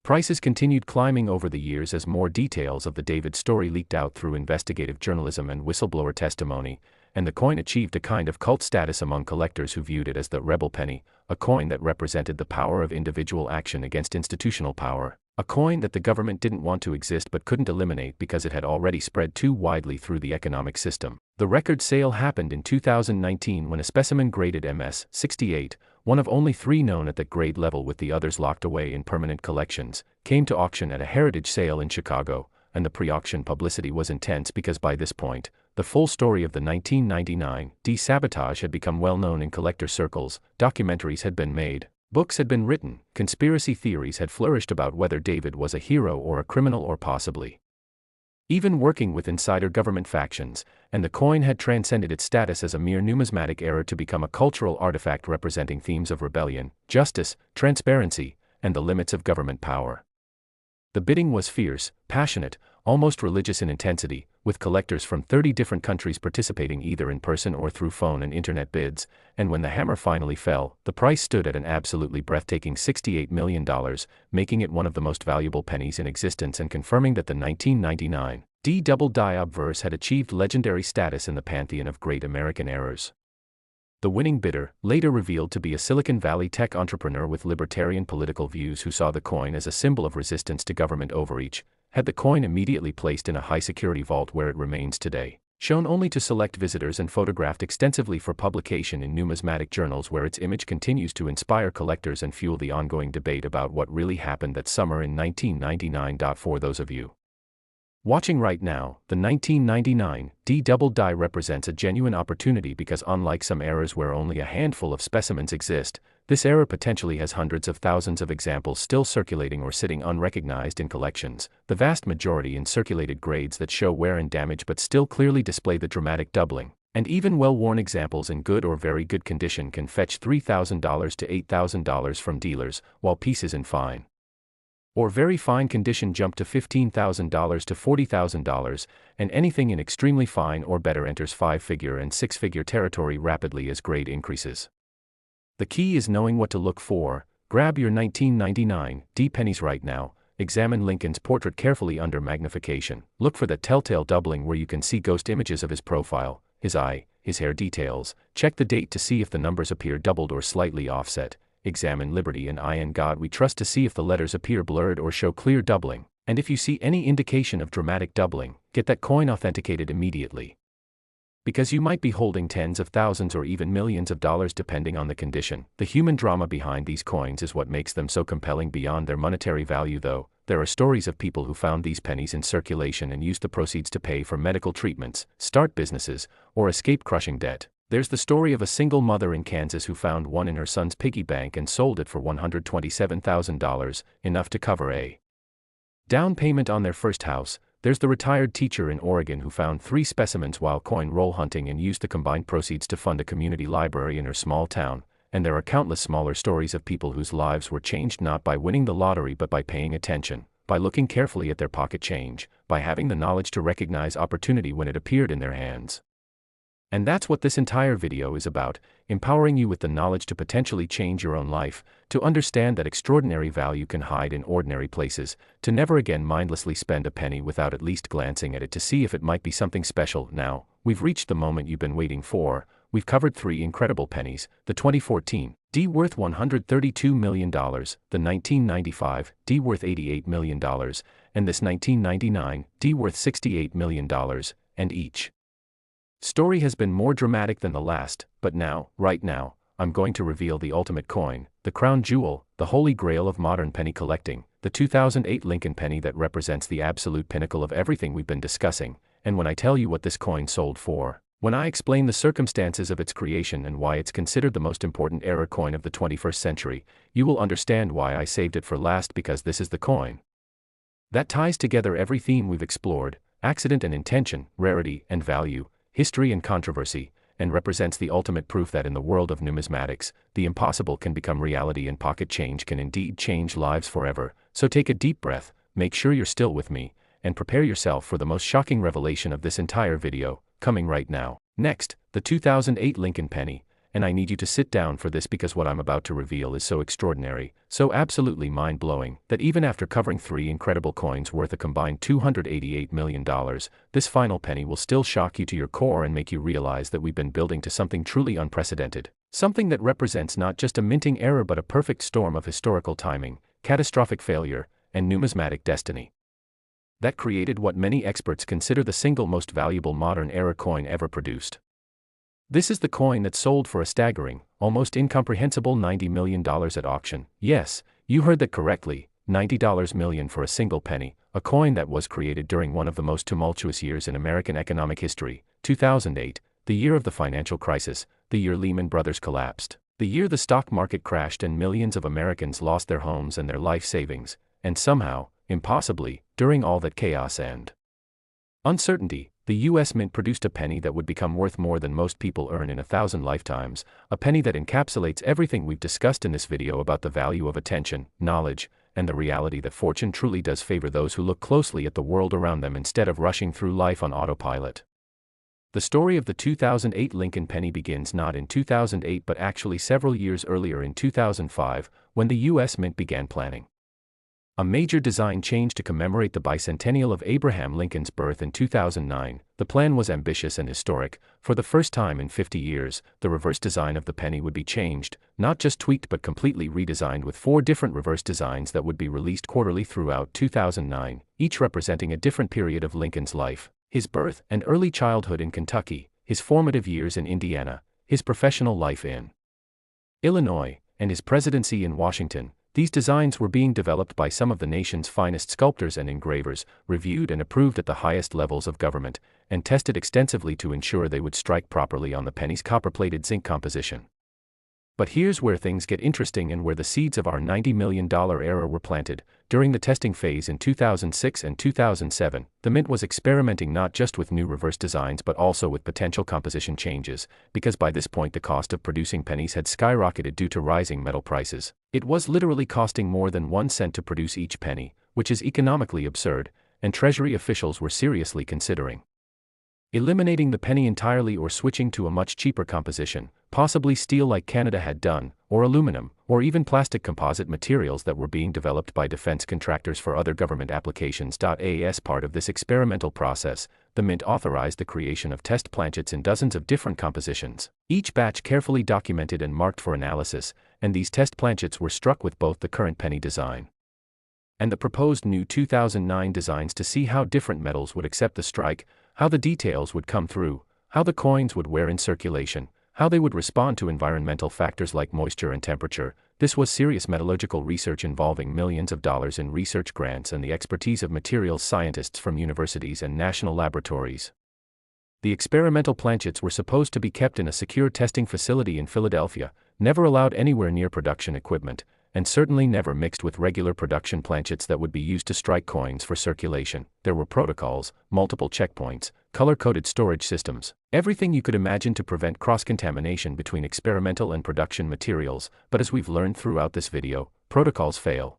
Prices continued climbing over the years as more details of the David story leaked out through investigative journalism and whistleblower testimony, and the coin achieved a kind of cult status among collectors who viewed it as the rebel penny, a coin that represented the power of individual action against institutional power, a coin that the government didn't want to exist but couldn't eliminate because it had already spread too widely through the economic system. The record sale happened in 2019 when a specimen graded MS-68, one of only 3 known at that grade level with the others locked away in permanent collections, came to auction at a heritage sale in Chicago, and the pre-auction publicity was intense because by this point, the full story of the 1999 D sabotage had become well known in collector circles. Documentaries had been made, books had been written, conspiracy theories had flourished about whether David was a hero or a criminal or possibly even working with insider government factions, and the coin had transcended its status as a mere numismatic error to become a cultural artifact representing themes of rebellion, justice, transparency, and the limits of government power. The bidding was fierce, passionate, almost religious in intensity, with collectors from 30 different countries participating either in person or through phone and internet bids, and when the hammer finally fell, the price stood at an absolutely breathtaking $68 million, making it one of the most valuable pennies in existence and confirming that the 1999 D double die obverse had achieved legendary status in the pantheon of great American errors. The winning bidder, later revealed to be a Silicon Valley tech entrepreneur with libertarian political views who saw the coin as a symbol of resistance to government overreach, had the coin immediately placed in a high-security vault where it remains today, shown only to select visitors and photographed extensively for publication in numismatic journals where its image continues to inspire collectors and fuel the ongoing debate about what really happened that summer in 1999. For those of you watching right now, the 1999 D double die represents a genuine opportunity because unlike some errors where only a handful of specimens exist, this error potentially has hundreds of thousands of examples still circulating or sitting unrecognized in collections, the vast majority in circulated grades that show wear and damage but still clearly display the dramatic doubling, and even well-worn examples in good or very good condition can fetch $3,000 to $8,000 from dealers, while pieces in fine or very fine condition jump to $15,000 to $40,000, and anything in extremely fine or better enters 5-figure and 6-figure territory rapidly as grade increases. The key is knowing what to look for. Grab your 1999 D pennies right now, examine Lincoln's portrait carefully under magnification, look for the telltale doubling where you can see ghost images of his profile, his eye, his hair details, check the date to see if the numbers appear doubled or slightly offset. Examine Liberty and I and God We Trust to see if the letters appear blurred or show clear doubling, and if you see any indication of dramatic doubling, get that coin authenticated immediately. Because you might be holding tens of thousands or even millions of dollars depending on the condition. The human drama behind these coins is what makes them so compelling beyond their monetary value though. There are stories of people who found these pennies in circulation and used the proceeds to pay for medical treatments, start businesses, or escape crushing debt. There's the story of a single mother in Kansas who found one in her son's piggy bank and sold it for $127,000, enough to cover a down payment on their first house. There's the retired teacher in Oregon who found 3 specimens while coin roll hunting and used the combined proceeds to fund a community library in her small town. And there are countless smaller stories of people whose lives were changed not by winning the lottery but by paying attention, by looking carefully at their pocket change, by having the knowledge to recognize opportunity when it appeared in their hands. And that's what this entire video is about, empowering you with the knowledge to potentially change your own life, to understand that extraordinary value can hide in ordinary places, to never again mindlessly spend a penny without at least glancing at it to see if it might be something special. Now, we've reached the moment you've been waiting for, we've covered three incredible pennies: the 2014 D worth $132 million, the 1995 D worth $88 million, and this 1999 D worth $68 million, and each story has been more dramatic than the last. But now, right now, I'm going to reveal the ultimate coin, the crown jewel, the holy grail of modern penny collecting, the 2008 Lincoln penny that represents the absolute pinnacle of everything we've been discussing. And when I tell you what this coin sold for, when I explain the circumstances of its creation and why it's considered the most important era coin of the 21st century, you will understand why I saved it for last, because this is the coin that ties together every theme we've explored: accident and intention, rarity and value, history and controversy, and represents the ultimate proof that in the world of numismatics, the impossible can become reality and pocket change can indeed change lives forever. So take a deep breath, make sure you're still with me, and prepare yourself for the most shocking revelation of this entire video, coming right now. Next, the 2008 Lincoln penny, and I need you to sit down for this because what I'm about to reveal is so extraordinary, so absolutely mind-blowing, that even after covering three incredible coins worth a combined $288 million, this final penny will still shock you to your core and make you realize that we've been building to something truly unprecedented. Something that represents not just a minting error but a perfect storm of historical timing, catastrophic failure, and numismatic destiny that created what many experts consider the single most valuable modern era coin ever produced. This is the coin that sold for a staggering, almost incomprehensible $90 million at auction. Yes, you heard that correctly, $90 million for a single penny, a coin that was created during one of the most tumultuous years in American economic history, 2008, the year of the financial crisis, the year Lehman Brothers collapsed, the year the stock market crashed and millions of Americans lost their homes and their life savings, and somehow, impossibly, during all that chaos and uncertainty, the U.S. Mint produced a penny that would become worth more than most people earn in 1,000 lifetimes, a penny that encapsulates everything we've discussed in this video about the value of attention, knowledge, and the reality that fortune truly does favor those who look closely at the world around them instead of rushing through life on autopilot. The story of the 2008 Lincoln penny begins not in 2008 but actually several years earlier in 2005, when the U.S. Mint began planning a major design change to commemorate the bicentennial of Abraham Lincoln's birth in 2009. The plan was ambitious and historic. For the first time in 50 years, the reverse design of the penny would be changed, not just tweaked but completely redesigned, with 4 different reverse designs that would be released quarterly throughout 2009, each representing a different period of Lincoln's life: his birth and early childhood in Kentucky, his formative years in Indiana, his professional life in Illinois, and his presidency in Washington. These designs were being developed by some of the nation's finest sculptors and engravers, reviewed and approved at the highest levels of government, and tested extensively to ensure they would strike properly on the penny's copper-plated zinc composition. But here's where things get interesting and where the seeds of our $90 million era were planted. During the testing phase in 2006 and 2007, the Mint was experimenting not just with new reverse designs but also with potential composition changes, because by this point the cost of producing pennies had skyrocketed due to rising metal prices. It was literally costing more than 1 cent to produce each penny, which is economically absurd, and Treasury officials were seriously considering eliminating the penny entirely or switching to a much cheaper composition, possibly steel like Canada had done, or aluminum, or even plastic composite materials that were being developed by defense contractors for other government applications. As part of this experimental process, the Mint authorized the creation of test planchets in dozens of different compositions, each batch carefully documented and marked for analysis, and these test planchets were struck with both the current penny design and the proposed new 2009 designs to see how different metals would accept the strike, how the details would come through, how the coins would wear in circulation, how they would respond to environmental factors like moisture and temperature. This was serious metallurgical research involving millions of dollars in research grants and the expertise of materials scientists from universities and national laboratories. The experimental planchets were supposed to be kept in a secure testing facility in Philadelphia, never allowed anywhere near production equipment, and certainly never mixed with regular production planchets that would be used to strike coins for circulation. There were protocols, multiple checkpoints, color-coded storage systems, everything you could imagine to prevent cross-contamination between experimental and production materials. But as we've learned throughout this video, protocols fail.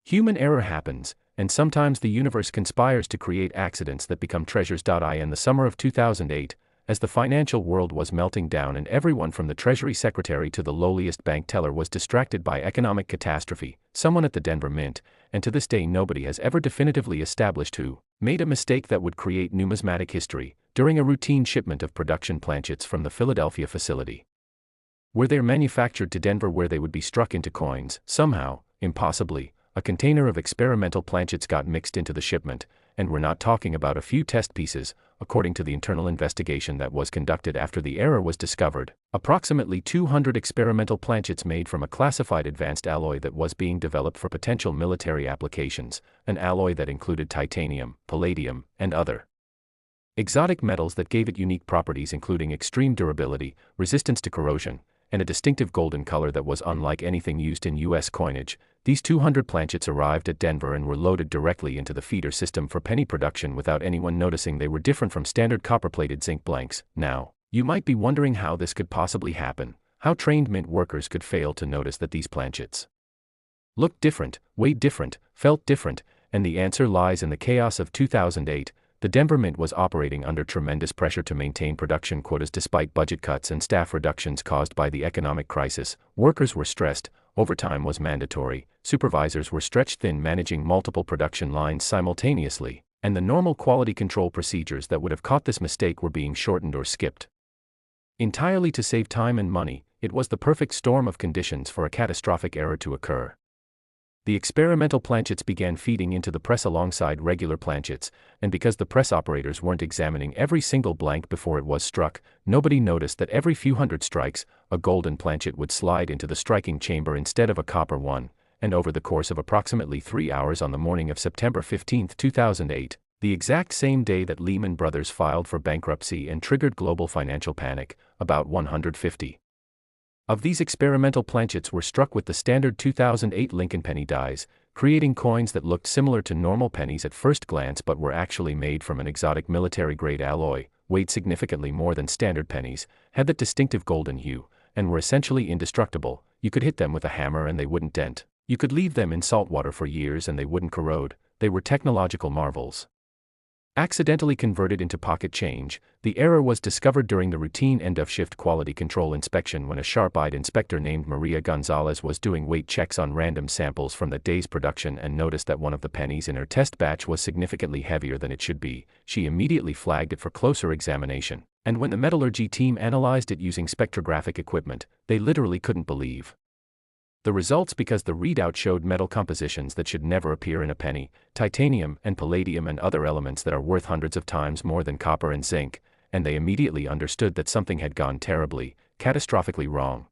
Human error happens, and sometimes the universe conspires to create accidents that become treasures. In the summer of 2008, as the financial world was melting down and everyone from the Treasury Secretary to the lowliest bank teller was distracted by economic catastrophe, someone at the Denver Mint, and to this day nobody has ever definitively established who, made a mistake that would create numismatic history. during a routine shipment of production planchets from the Philadelphia facility. Where they're manufactured to Denver, where they would be struck into coins. Somehow, impossibly, a container of experimental planchets got mixed into the shipment, and we're not talking about a few test pieces. According to the internal investigation that was conducted after the error was discovered, approximately 200 experimental planchets made from a classified advanced alloy that was being developed for potential military applications, an alloy that included titanium, palladium, and other exotic metals that gave it unique properties including extreme durability, resistance to corrosion, and a distinctive golden color that was unlike anything used in U.S. coinage. These 200 planchets arrived at Denver and were loaded directly into the feeder system for penny production without anyone noticing they were different from standard copper-plated zinc blanks. Now, you might be wondering how this could possibly happen, how trained mint workers could fail to notice that these planchets looked different, weighed different, felt different, and the answer lies in the chaos of 2008. The Denver Mint was operating under tremendous pressure to maintain production quotas despite budget cuts and staff reductions caused by the economic crisis. Workers were stressed, overtime was mandatory, supervisors were stretched thin managing multiple production lines simultaneously, and the normal quality control procedures that would have caught this mistake were being shortened or skipped. Entirely to save time and money, it was the perfect storm of conditions for a catastrophic error to occur. The experimental planchets began feeding into the press alongside regular planchets, and because the press operators weren't examining every single blank before it was struck, nobody noticed that every few hundred strikes, a golden planchet would slide into the striking chamber instead of a copper one, and over the course of approximately 3 hours on the morning of September 15, 2008, the exact same day that Lehman Brothers filed for bankruptcy and triggered global financial panic, about 150 of these experimental planchets were struck with the standard 2008 Lincoln penny dies, creating coins that looked similar to normal pennies at first glance but were actually made from an exotic military-grade alloy, weighed significantly more than standard pennies, had that distinctive golden hue, and were essentially indestructible. You could hit them with a hammer and they wouldn't dent. You could leave them in salt water for years and they wouldn't corrode. They were technological marvels. Accidentally converted into pocket change, the error was discovered during the routine end-of-shift quality control inspection when a sharp-eyed inspector named Maria Gonzalez was doing weight checks on random samples from that day's production and noticed that one of the pennies in her test batch was significantly heavier than it should be. She immediately flagged it for closer examination, and when the metallurgy team analyzed it using spectrographic equipment, they literally couldn't believe the results because the readout showed metal compositions that should never appear in a penny, titanium and palladium and other elements that are worth hundreds of times more than copper and zinc, and they immediately understood that something had gone terribly, catastrophically wrong.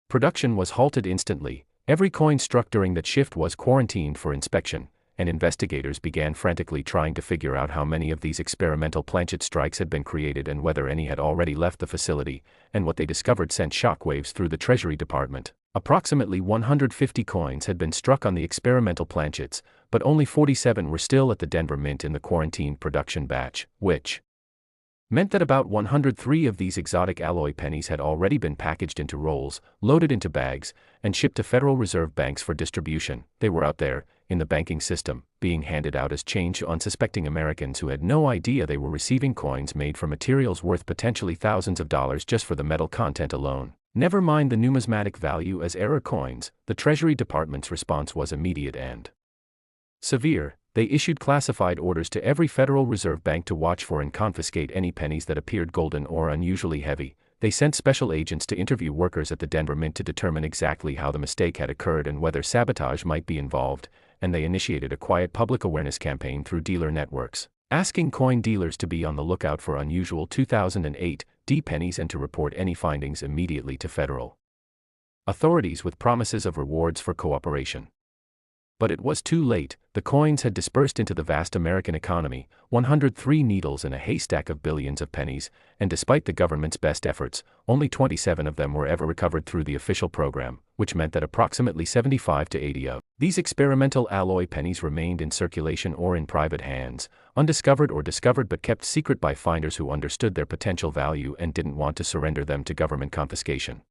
Production was halted instantly, every coin struck during that shift was quarantined for inspection, and investigators began frantically trying to figure out how many of these experimental planchet strikes had been created and whether any had already left the facility, and what they discovered sent shockwaves through the Treasury Department. Approximately 150 coins had been struck on the experimental planchets, but only 47 were still at the Denver Mint in the quarantined production batch, which meant that about 103 of these exotic alloy pennies had already been packaged into rolls, loaded into bags, and shipped to Federal Reserve banks for distribution. They were out there, in the banking system, being handed out as change to unsuspecting Americans who had no idea they were receiving coins made from materials worth potentially thousands of dollars just for the metal content alone. Never mind the numismatic value as error coins. The Treasury Department's response was immediate and severe. They issued classified orders to every Federal Reserve Bank to watch for and confiscate any pennies that appeared golden or unusually heavy. They sent special agents to interview workers at the Denver Mint to determine exactly how the mistake had occurred and whether sabotage might be involved, and they initiated a quiet public awareness campaign through dealer networks, asking coin dealers to be on the lookout for unusual 2008 D pennies and to report any findings immediately to federal authorities with promises of rewards for cooperation. But it was too late. The coins had dispersed into the vast American economy, 103 needles in a haystack of billions of pennies, and despite the government's best efforts, only 27 of them were ever recovered through the official program, which meant that approximately 75 to 80 of these experimental alloy pennies remained in circulation or in private hands, undiscovered or discovered but kept secret by finders who understood their potential value and didn't want to surrender them to government confiscation.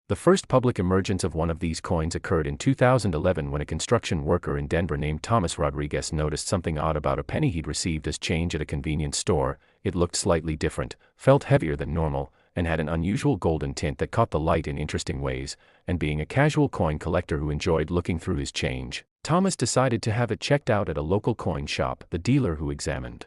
The first public emergence of one of these coins occurred in 2011 when a construction worker in Denver named Thomas Rodriguez noticed something odd about a penny he'd received as change at a convenience store. It looked slightly different, felt heavier than normal, and had an unusual golden tint that caught the light in interesting ways, and being a casual coin collector who enjoyed looking through his change, Thomas decided to have it checked out at a local coin shop. The dealer who examined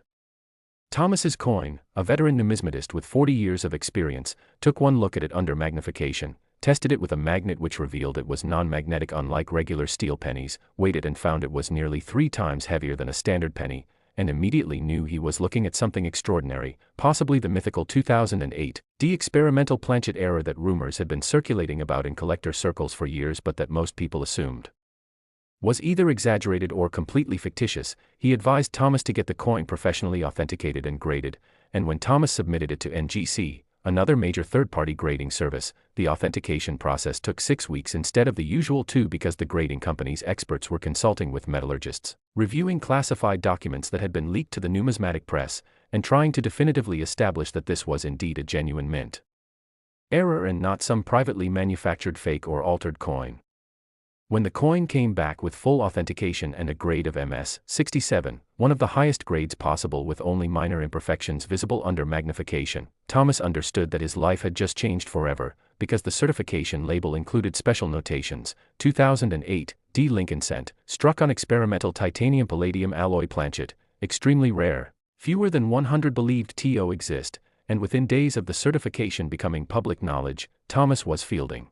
Thomas's coin, a veteran numismatist with 40 years of experience, took one look at it under magnification, tested it with a magnet which revealed it was non-magnetic unlike regular steel pennies, weighed it and found it was nearly 3 times heavier than a standard penny, and immediately knew he was looking at something extraordinary, possibly the mythical 2008 experimental planchet error that rumors had been circulating about in collector circles for years but that most people assumed was either exaggerated or completely fictitious. He advised Thomas to get the coin professionally authenticated and graded, and when Thomas submitted it to NGC, another major third-party grading service, the authentication process took 6 weeks instead of the usual 2 because the grading company's experts were consulting with metallurgists, reviewing classified documents that had been leaked to the numismatic press, and trying to definitively establish that this was indeed a genuine mint error and not some privately manufactured fake or altered coin. When the coin came back with full authentication and a grade of MS 67, one of the highest grades possible with only minor imperfections visible under magnification, Thomas understood that his life had just changed forever, because the certification label included special notations. 2008 D. Lincoln Cent, struck on experimental titanium-palladium alloy planchet, extremely rare. Fewer than 100 believed TO exist, and within days of the certification becoming public knowledge, Thomas was fielding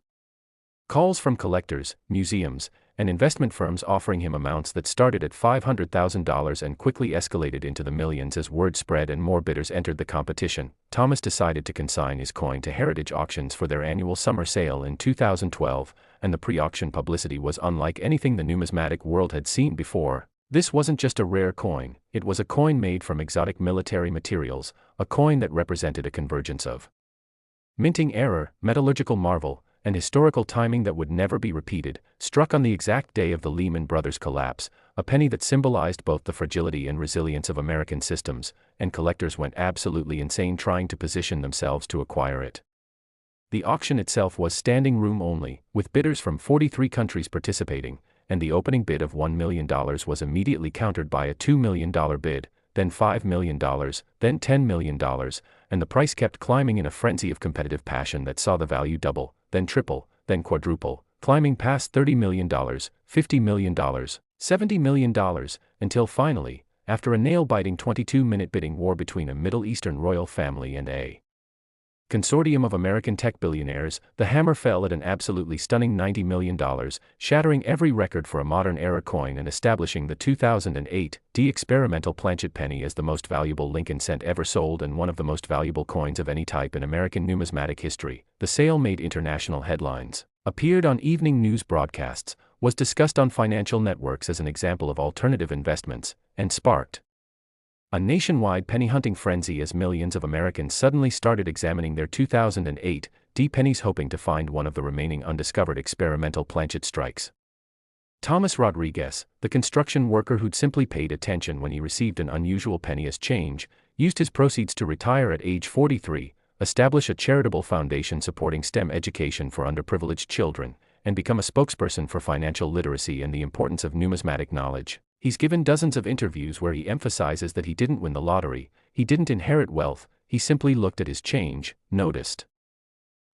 calls from collectors, museums, and investment firms offering him amounts that started at $500,000 and quickly escalated into the millions as word spread and more bidders entered the competition. Thomas decided to consign his coin to Heritage Auctions for their annual summer sale in 2012, and the pre-auction publicity was unlike anything the numismatic world had seen before. This wasn't just a rare coin, it was a coin made from exotic military materials, a coin that represented a convergence of minting error, metallurgical marvel, and historical timing that would never be repeated, struck on the exact day of the Lehman Brothers collapse, a penny that symbolized both the fragility and resilience of American systems, and collectors went absolutely insane trying to position themselves to acquire it. The auction itself was standing room only, with bidders from 43 countries participating, and the opening bid of $1 million was immediately countered by a $2 million bid, then $5 million, then $10 million, and the price kept climbing in a frenzy of competitive passion that saw the value double, then triple, then quadruple, climbing past $30 million, $50 million, $70 million, until finally, after a nail-biting 22-minute bidding war between a Middle Eastern royal family and a consortium of American tech billionaires, the hammer fell at an absolutely stunning $90 million, shattering every record for a modern-era coin and establishing the 2008 experimental planchet penny as the most valuable Lincoln cent ever sold and one of the most valuable coins of any type in American numismatic history. The sale made international headlines, appeared on evening news broadcasts, was discussed on financial networks as an example of alternative investments, and sparked a nationwide penny hunting frenzy as millions of Americans suddenly started examining their 2008 pennies hoping to find one of the remaining undiscovered experimental planchet strikes. Thomas Rodriguez, the construction worker who'd simply paid attention when he received an unusual penny as change, used his proceeds to retire at age 43, establish a charitable foundation supporting STEM education for underprivileged children, and become a spokesperson for financial literacy and the importance of numismatic knowledge. He's given dozens of interviews where he emphasizes that he didn't win the lottery, he didn't inherit wealth, he simply looked at his change, noticed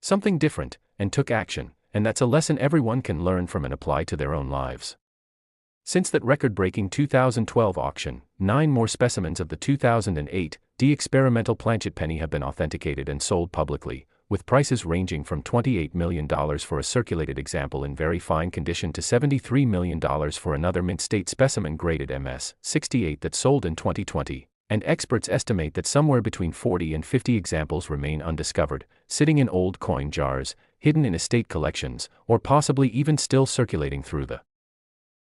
something different, and took action, and that's a lesson everyone can learn from and apply to their own lives. Since that record-breaking 2012 auction, 9 more specimens of the 2008 experimental planchet penny have been authenticated and sold publicly, with prices ranging from $28 million for a circulated example in very fine condition to $73 million for another mint-state specimen graded MS 68 that sold in 2020, and experts estimate that somewhere between 40 and 50 examples remain undiscovered, sitting in old coin jars, hidden in estate collections, or possibly even still circulating through the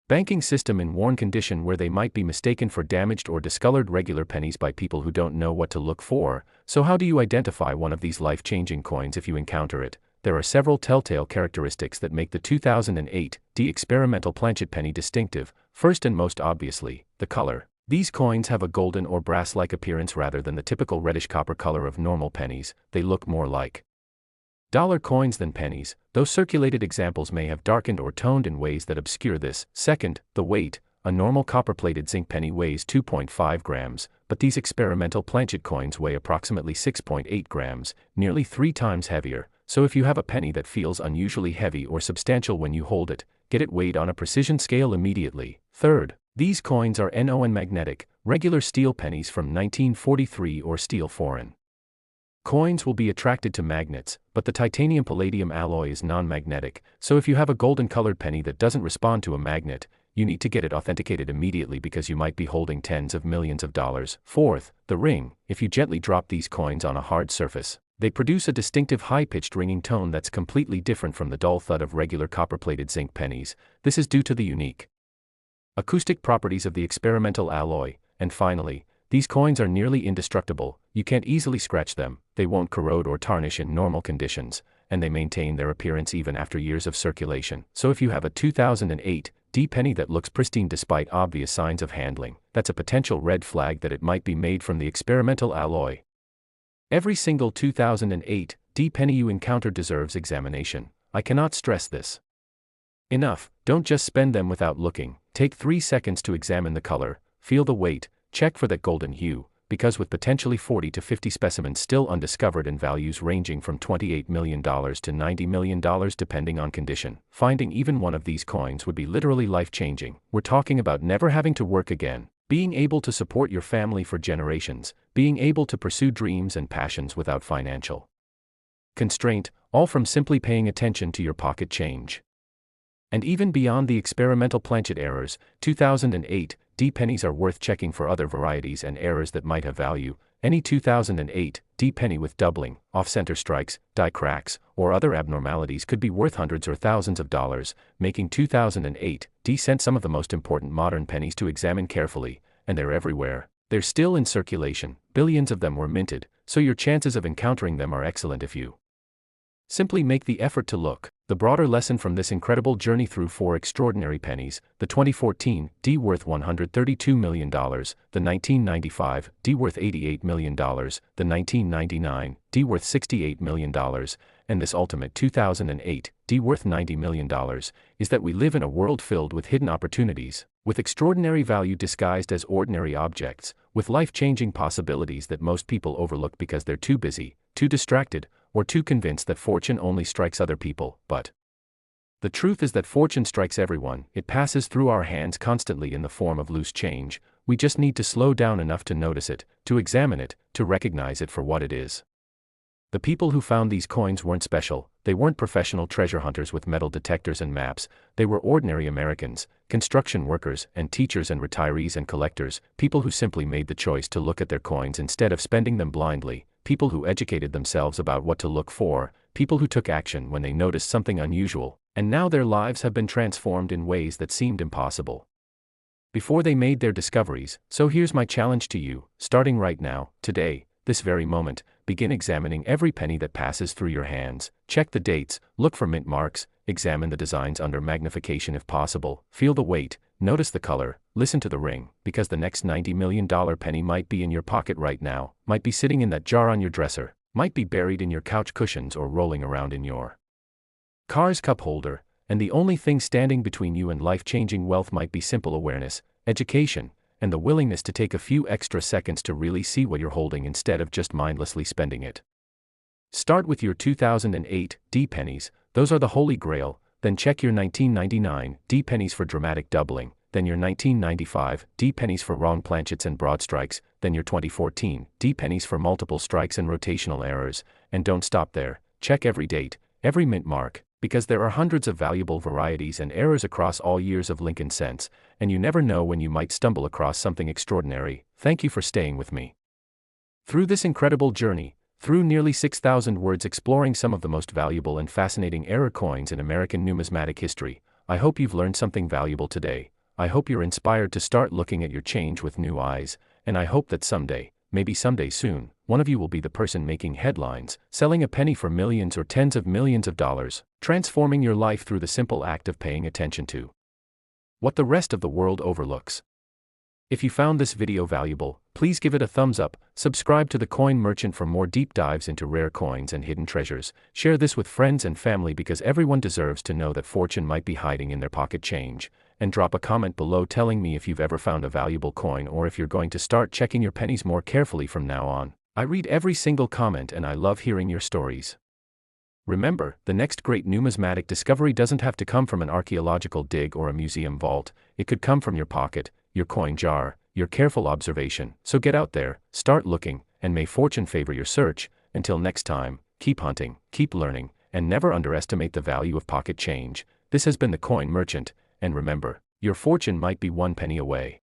banking system in worn condition where they might be mistaken for damaged or discolored regular pennies by people who don't know what to look for. So how do you identify one of these life-changing coins if you encounter it? There are several telltale characteristics that make the 2008 experimental planchet penny distinctive. First and most obviously, the color. These coins have a golden or brass-like appearance rather than the typical reddish-copper color of normal pennies. They look more like dollar coins than pennies, though circulated examples may have darkened or toned in ways that obscure this. Second, the weight. A normal copper-plated zinc penny weighs 2.5 grams, but these experimental planchet coins weigh approximately 6.8 grams, nearly 3 times heavier. So if you have a penny that feels unusually heavy or substantial when you hold it, get it weighed on a precision scale immediately. Third, These coins are non-magnetic, regular steel pennies from 1943 or steel foreign. Coins will be attracted to magnets, but the titanium-palladium alloy is non-magnetic, so if you have a golden-colored penny that doesn't respond to a magnet, you need to get it authenticated immediately because you might be holding tens of millions of dollars. Fourth, the ring. If you gently drop these coins on a hard surface, they produce a distinctive high-pitched ringing tone that's completely different from the dull thud of regular copper-plated zinc pennies. This is due to the unique acoustic properties of the experimental alloy. And finally, these coins are nearly indestructible. You can't easily scratch them, they won't corrode or tarnish in normal conditions, and they maintain their appearance even after years of circulation. So if you have a 2008 D penny that looks pristine despite obvious signs of handling, that's a potential red flag that it might be made from the experimental alloy. Every single 2008 D penny you encounter deserves examination. I cannot stress this enough. Don't just spend them without looking. Take 3 seconds to examine the color, feel the weight, check for that golden hue, because with potentially 40 to 50 specimens still undiscovered and values ranging from $28 million to $90 million depending on condition, finding even one of these coins would be literally life-changing. We're talking about never having to work again, being able to support your family for generations, being able to pursue dreams and passions without financial constraint, all from simply paying attention to your pocket change. And even beyond the experimental planchet errors, 2008 D pennies are worth checking for other varieties and errors that might have value. Any 2008 D penny with doubling, off-center strikes, die cracks, or other abnormalities could be worth hundreds or thousands of dollars, making 2008 D cent some of the most important modern pennies to examine carefully, and they're everywhere. They're still in circulation, billions of them were minted, so your chances of encountering them are excellent if you simply make the effort to look. The broader lesson from this incredible journey through 4 extraordinary pennies: the 2014 D worth $132 million, the 1995 D worth $88 million, the 1999 D worth $68 million, and this ultimate 2008 D worth $90 million, is that we live in a world filled with hidden opportunities, with extraordinary value disguised as ordinary objects, with life-changing possibilities that most people overlook because they're too busy, too distracted, or too convinced that fortune only strikes other people. But the truth is that fortune strikes everyone. It passes through our hands constantly in the form of loose change. We just need to slow down enough to notice it, to examine it, to recognize it for what it is. The people who found these coins weren't special. They weren't professional treasure hunters with metal detectors and maps. They were ordinary Americans, construction workers and teachers and retirees and collectors, people who simply made the choice to look at their coins instead of spending them blindly, people who educated themselves about what to look for, people who took action when they noticed something unusual, and now their lives have been transformed in ways that seemed impossible before they made their discoveries. So here's my challenge to you, starting right now, today, this very moment, begin examining every penny that passes through your hands. Check the dates, look for mint marks, examine the designs under magnification if possible, feel the weight, notice the color, listen to the ring, because the next $90 million penny might be in your pocket right now, might be sitting in that jar on your dresser, might be buried in your couch cushions or rolling around in your car's cup holder, and the only thing standing between you and life-changing wealth might be simple awareness, education, and the willingness to take a few extra seconds to really see what you're holding instead of just mindlessly spending it. Start with your 2008 D pennies, those are the holy grail, then check your 1999 D pennies for dramatic doubling, then your 1995 D pennies for wrong planchets and broadstrikes, then your 2014 D pennies for multiple strikes and rotational errors, and don't stop there, check every date, every mint mark, because there are hundreds of valuable varieties and errors across all years of Lincoln cents, and you never know when you might stumble across something extraordinary. Thank you for staying with me through this incredible journey, through nearly 6,000 words exploring some of the most valuable and fascinating error coins in American numismatic history. I hope you've learned something valuable today. I hope you're inspired to start looking at your change with new eyes, and I hope that someday, maybe someday soon, one of you will be the person making headlines, selling a penny for millions or tens of millions of dollars, transforming your life through the simple act of paying attention to what the rest of the world overlooks. If you found this video valuable, please give it a thumbs up, subscribe to the Coin Merchant for more deep dives into rare coins and hidden treasures, share this with friends and family because everyone deserves to know that fortune might be hiding in their pocket change, and drop a comment below telling me if you've ever found a valuable coin or if you're going to start checking your pennies more carefully from now on. I read every single comment and I love hearing your stories. Remember, the next great numismatic discovery doesn't have to come from an archaeological dig or a museum vault. It could come from your pocket, your coin jar, your careful observation. So get out there, start looking, and may fortune favor your search. Until next time, keep hunting, keep learning, and never underestimate the value of pocket change. This has been the Coin Merchant, and remember, your fortune might be one penny away.